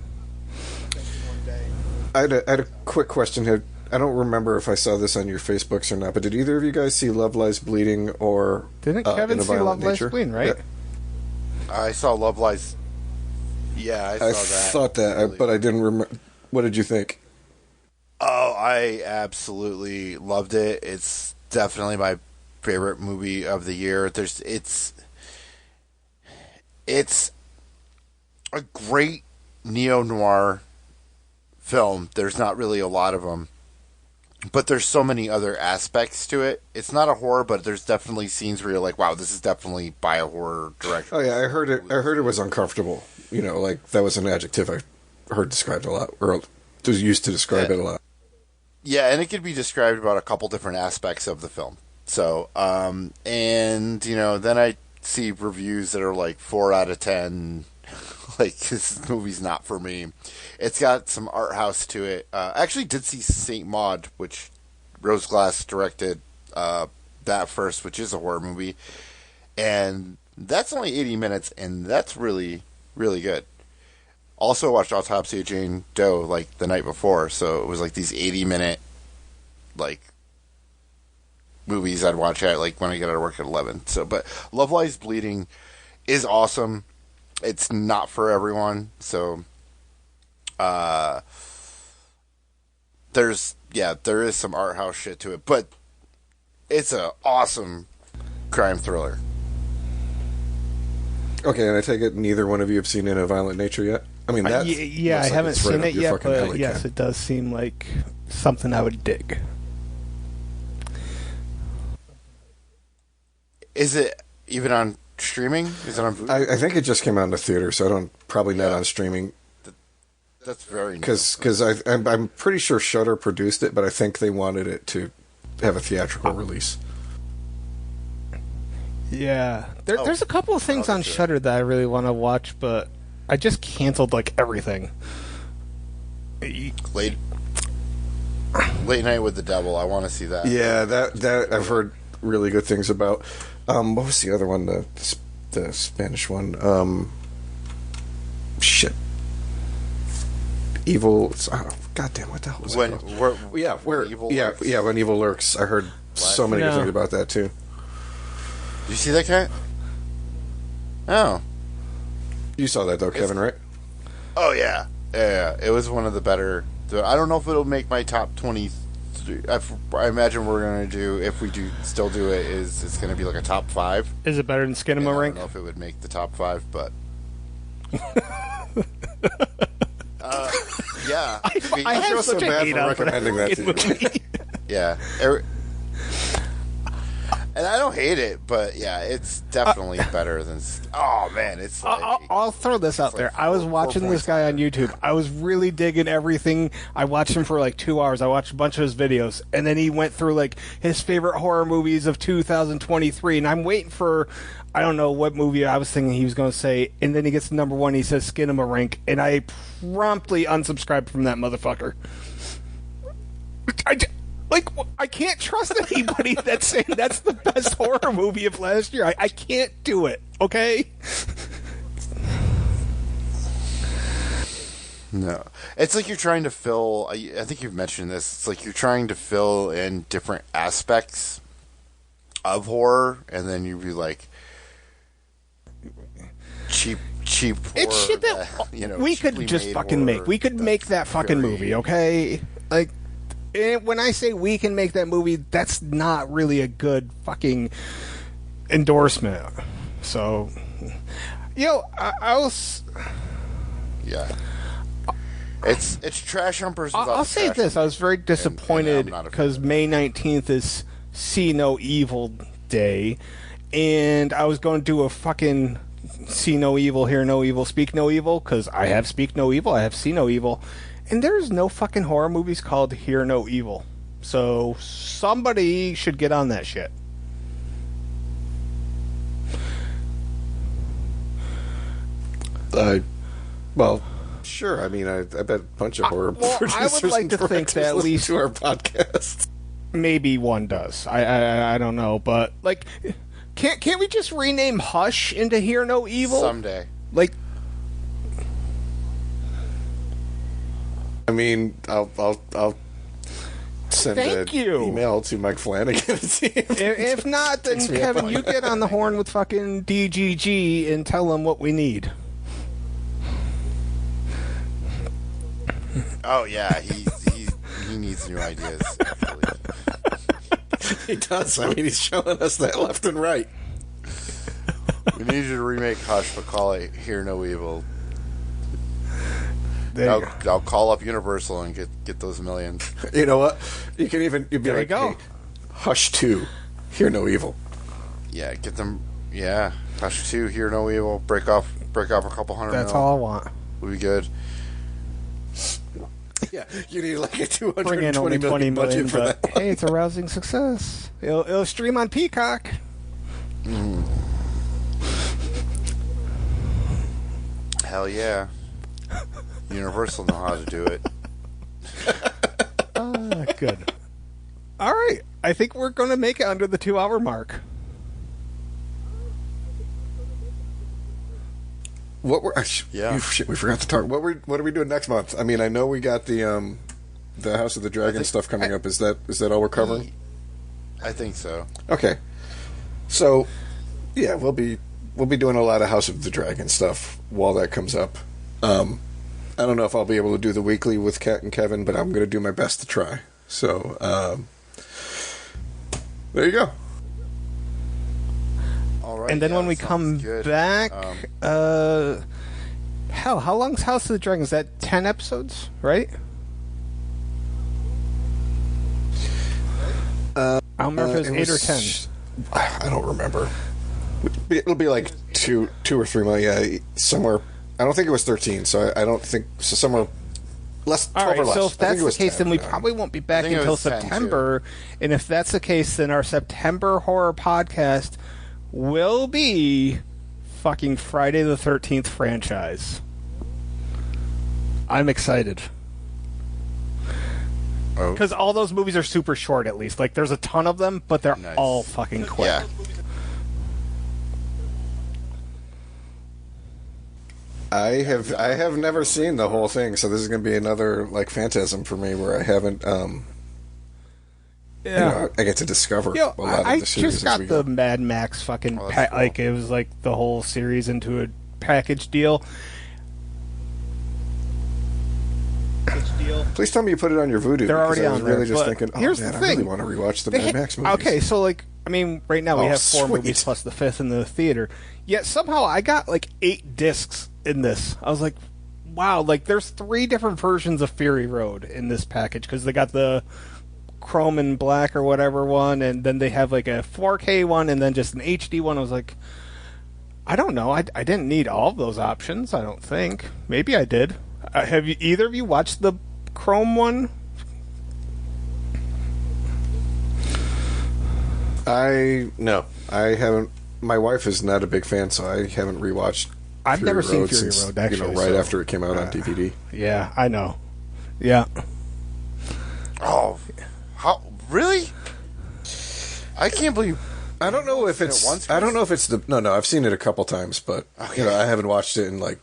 I had a quick question here. I don't remember if I saw this on your Facebooks or not, but did either of you guys see Love Lies Bleeding or Didn't Kevin In a see Violent Love Lies Nature? Bleeding, right? Yeah. I saw Love Lies. Yeah, I saw I that. thought that, but I didn't remember. What did you think? Oh, I absolutely loved it. It's definitely my favorite movie of the year. It's a great neo-noir film. There's not really a lot of them, but there's so many other aspects to it. It's not a horror, but there's definitely scenes where you're like, wow, this is definitely by a horror director. Oh yeah, I heard it was uncomfortable. Like that was an adjective I heard described a lot, or was used to describe it a lot. Yeah, and it could be described about a couple different aspects of the film. So, and then I see reviews that are like 4 out of 10. Like, this movie's not for me. It's got some art house to it. I actually did see Saint Maud, which Rose Glass directed that first, which is a horror movie. And that's only 80 minutes, and that's really, really good. Also watched Autopsy of Jane Doe, like, the night before, so it was like these 80-minute, like, movies I'd watch at, like, when I get out of work at 11. So, but Love Lies Bleeding is awesome. It's not for everyone, so there is some art house shit to it, but it's an awesome crime thriller. Okay, and I take it neither one of you have seen In a Violent Nature yet? I mean, that I haven't seen it yet, but yes, it does seem like something I would dig. Is it even on streaming? Is it on Vudu? I think it just came out in the theater, so I don't probably not on streaming. That's very because I'm pretty sure Shudder produced it, but I think they wanted it to have a theatrical release. Yeah, there's a couple of things on Shudder that I really want to watch, but I just canceled like everything. Late Night with the Devil. I want to see that. Yeah, that I've heard really good things about. What was the other one? The Spanish one. Shit. Evil. Goddamn! What the hell was it called? When Evil Lurks. I heard so many good things about that too. Did you see that, Cat? Oh. You saw that though, Kevin, right? Oh yeah. It was one of the better. I don't know if it'll make my top 20. I imagine we're gonna do, if we do still do it, is it's gonna be like a top 5. Is it better than Skinema I Rank? don't know if it would make the top 5, but yeah. I have such a hate on recommending that to you. Yeah. And I don't hate it, but yeah, it's definitely better than. Oh man, it's. Like, I'll throw this out there. I was watching this guy on YouTube. I was really digging everything. I watched him for like 2 hours. I watched a bunch of his videos, and then he went through like his favorite horror movies of 2023. And I'm waiting for, I don't know what movie I was thinking he was going to say. And then he gets to number one. He says Skinamarink, and I promptly unsubscribed from that motherfucker. I can't trust anybody that's saying that's the best horror movie of last year. I can't do it, okay? No. It's like you're trying to fill... I think you've mentioned this. It's like you're trying to fill in different aspects of horror, and then you'd be like... Cheap horror. It's shit that we could just fucking horror. make. We could make that fucking movie, okay? Like... When I say we can make that movie, that's not really a good fucking endorsement. So, I was... Yeah. It's trash humpers without I'll say this. I was very disappointed because May 19th is See No Evil Day, and I was going to do a fucking See No Evil, Hear No Evil, Speak No Evil, because I have Speak No Evil, I have See No Evil. And there's no fucking horror movies called Hear No Evil. So somebody should get on that shit. Well, sure. I mean, I bet a bunch of horror producers I would like to think that at least to our podcast. Maybe one does. I don't know, but like, can't we just rename Hush into Hear No Evil someday? Like. I mean, I'll send an email to Mike Flanagan and see if not, then Kevin, you get on the horn with fucking DGG and tell him what we need. Oh yeah, he needs new ideas. He does. I mean, he's showing us that left and right. We need you to remake Hush, but call it Hear No Evil. I'll call up Universal and get those millions. You know what? You'd be there like, go. Hey, Hush 2, Hear No Evil. Yeah, get them. Yeah, Hush 2, Hear No Evil. Break off a couple hundred. That's all I want. Would be good. Yeah, you need like a Bring in only $220 million budget for that. Hey, it's a rousing success. It'll stream on Peacock. Hell yeah. Universal know how to do it. Good. All right. I think we're going to make it under the 2-hour mark. We forgot to talk. What are we doing next month? I mean, I know we got the House of the Dragon stuff coming up. Is that all we're covering? I think so. Okay. So, yeah, we'll be doing a lot of House of the Dragon stuff while that comes up. I don't know if I'll be able to do the weekly with Kat and Kevin, but I'm going to do my best to try. So, there you go. All right. And then when we come back, how long's House of the Dragon? Is that 10 episodes, right? I don't remember if it was 8 or 10. I don't remember. It'll be like two or 3 months. Yeah, somewhere. I don't think it was 13, so I don't think so. Somewhere less. 12 All right, or less. so if that's the case, 10, then we probably won't be back until September. And if that's the case, then our September horror podcast will be fucking Friday the 13th franchise. I'm excited. Because all those movies are super short, at least. Like, there's a ton of them, but they're all fucking quick. Yeah. I have never seen the whole thing, so this is going to be another like phantasm for me where I haven't. I get to discover a lot of the series. I just got the Mad Max fucking cool. like it was like the whole series into a package deal. Please tell me you put it on your Vudu. They're already I was on really there. just thinking, here's the I thing. really want to rewatch the Mad Max movies. Okay, so like, I mean, right now we have 4 sweet. movies plus the 5th in the theater. Yet somehow I got like 8 discs in this. I was like, wow, like there's 3 different versions of Fury Road in this package because they got the chrome and black or whatever one, and then they have like a 4K one, and then just an HD one. I was like, I don't know. I didn't need all of those options. I don't think. Maybe I did. Have you either of you watched the chrome one? No, I haven't. My wife is not a big fan, so I haven't rewatched. I've Fury never seen Road Fury since, Road, actually. right after it came out on DVD. Yeah, I know. Yeah. Oh, how really? I can't believe. I don't know if it's. Once, I don't know if it's the. No, I've seen it a couple times, but okay. I haven't watched it in like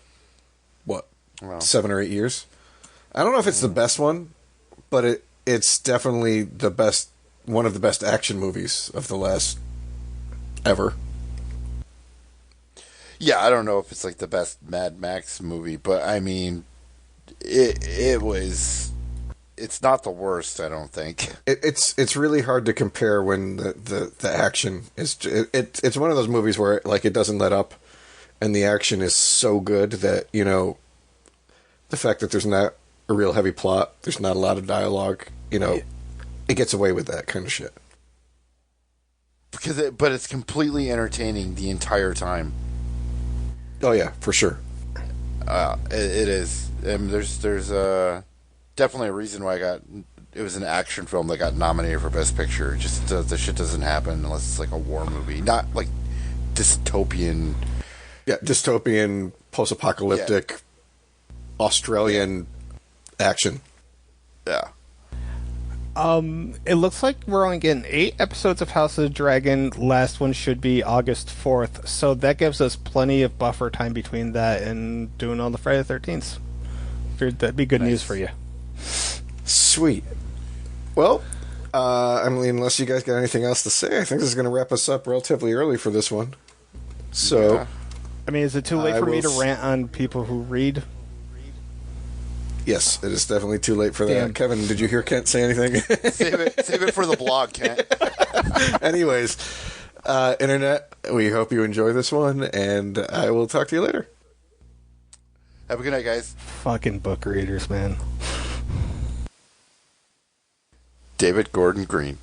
7 or 8 years. I don't know if it's the best one, but it's definitely the best. One of the best action movies of the last ever. Yeah, I don't know if it's like the best Mad Max movie, but I mean, it was. It's not the worst, I don't think. It's really hard to compare when the action is. It's one of those movies where like it doesn't let up, and the action is so good that the fact that there's not a real heavy plot, there's not a lot of dialogue, it gets away with that kind of shit. But it's completely entertaining the entire time. Oh yeah, for sure. It is. There's definitely a reason why it was an action film that got nominated for Best Picture. Just the shit doesn't happen unless it's like a war movie, not like dystopian. Yeah, dystopian, post-apocalyptic, Australian action. Yeah. It looks like we're only getting 8 episodes of House of the Dragon. Last one should be August 4th, so that gives us plenty of buffer time between that and doing all the Friday the 13th. Figured that'd be good news for you. Sweet. Well, I mean, unless you guys got anything else to say, I think this is going to wrap us up relatively early for this one. So, Yeah. I mean, is it too late for me to rant on people who read? Yes, it is definitely too late for that. Damn. Kevin, did you hear Kent say anything? Save it for the blog, Kent. Anyways, Internet, we hope you enjoy this one, and I will talk to you later. Have a good night, guys. Fucking book readers, man. David Gordon Green.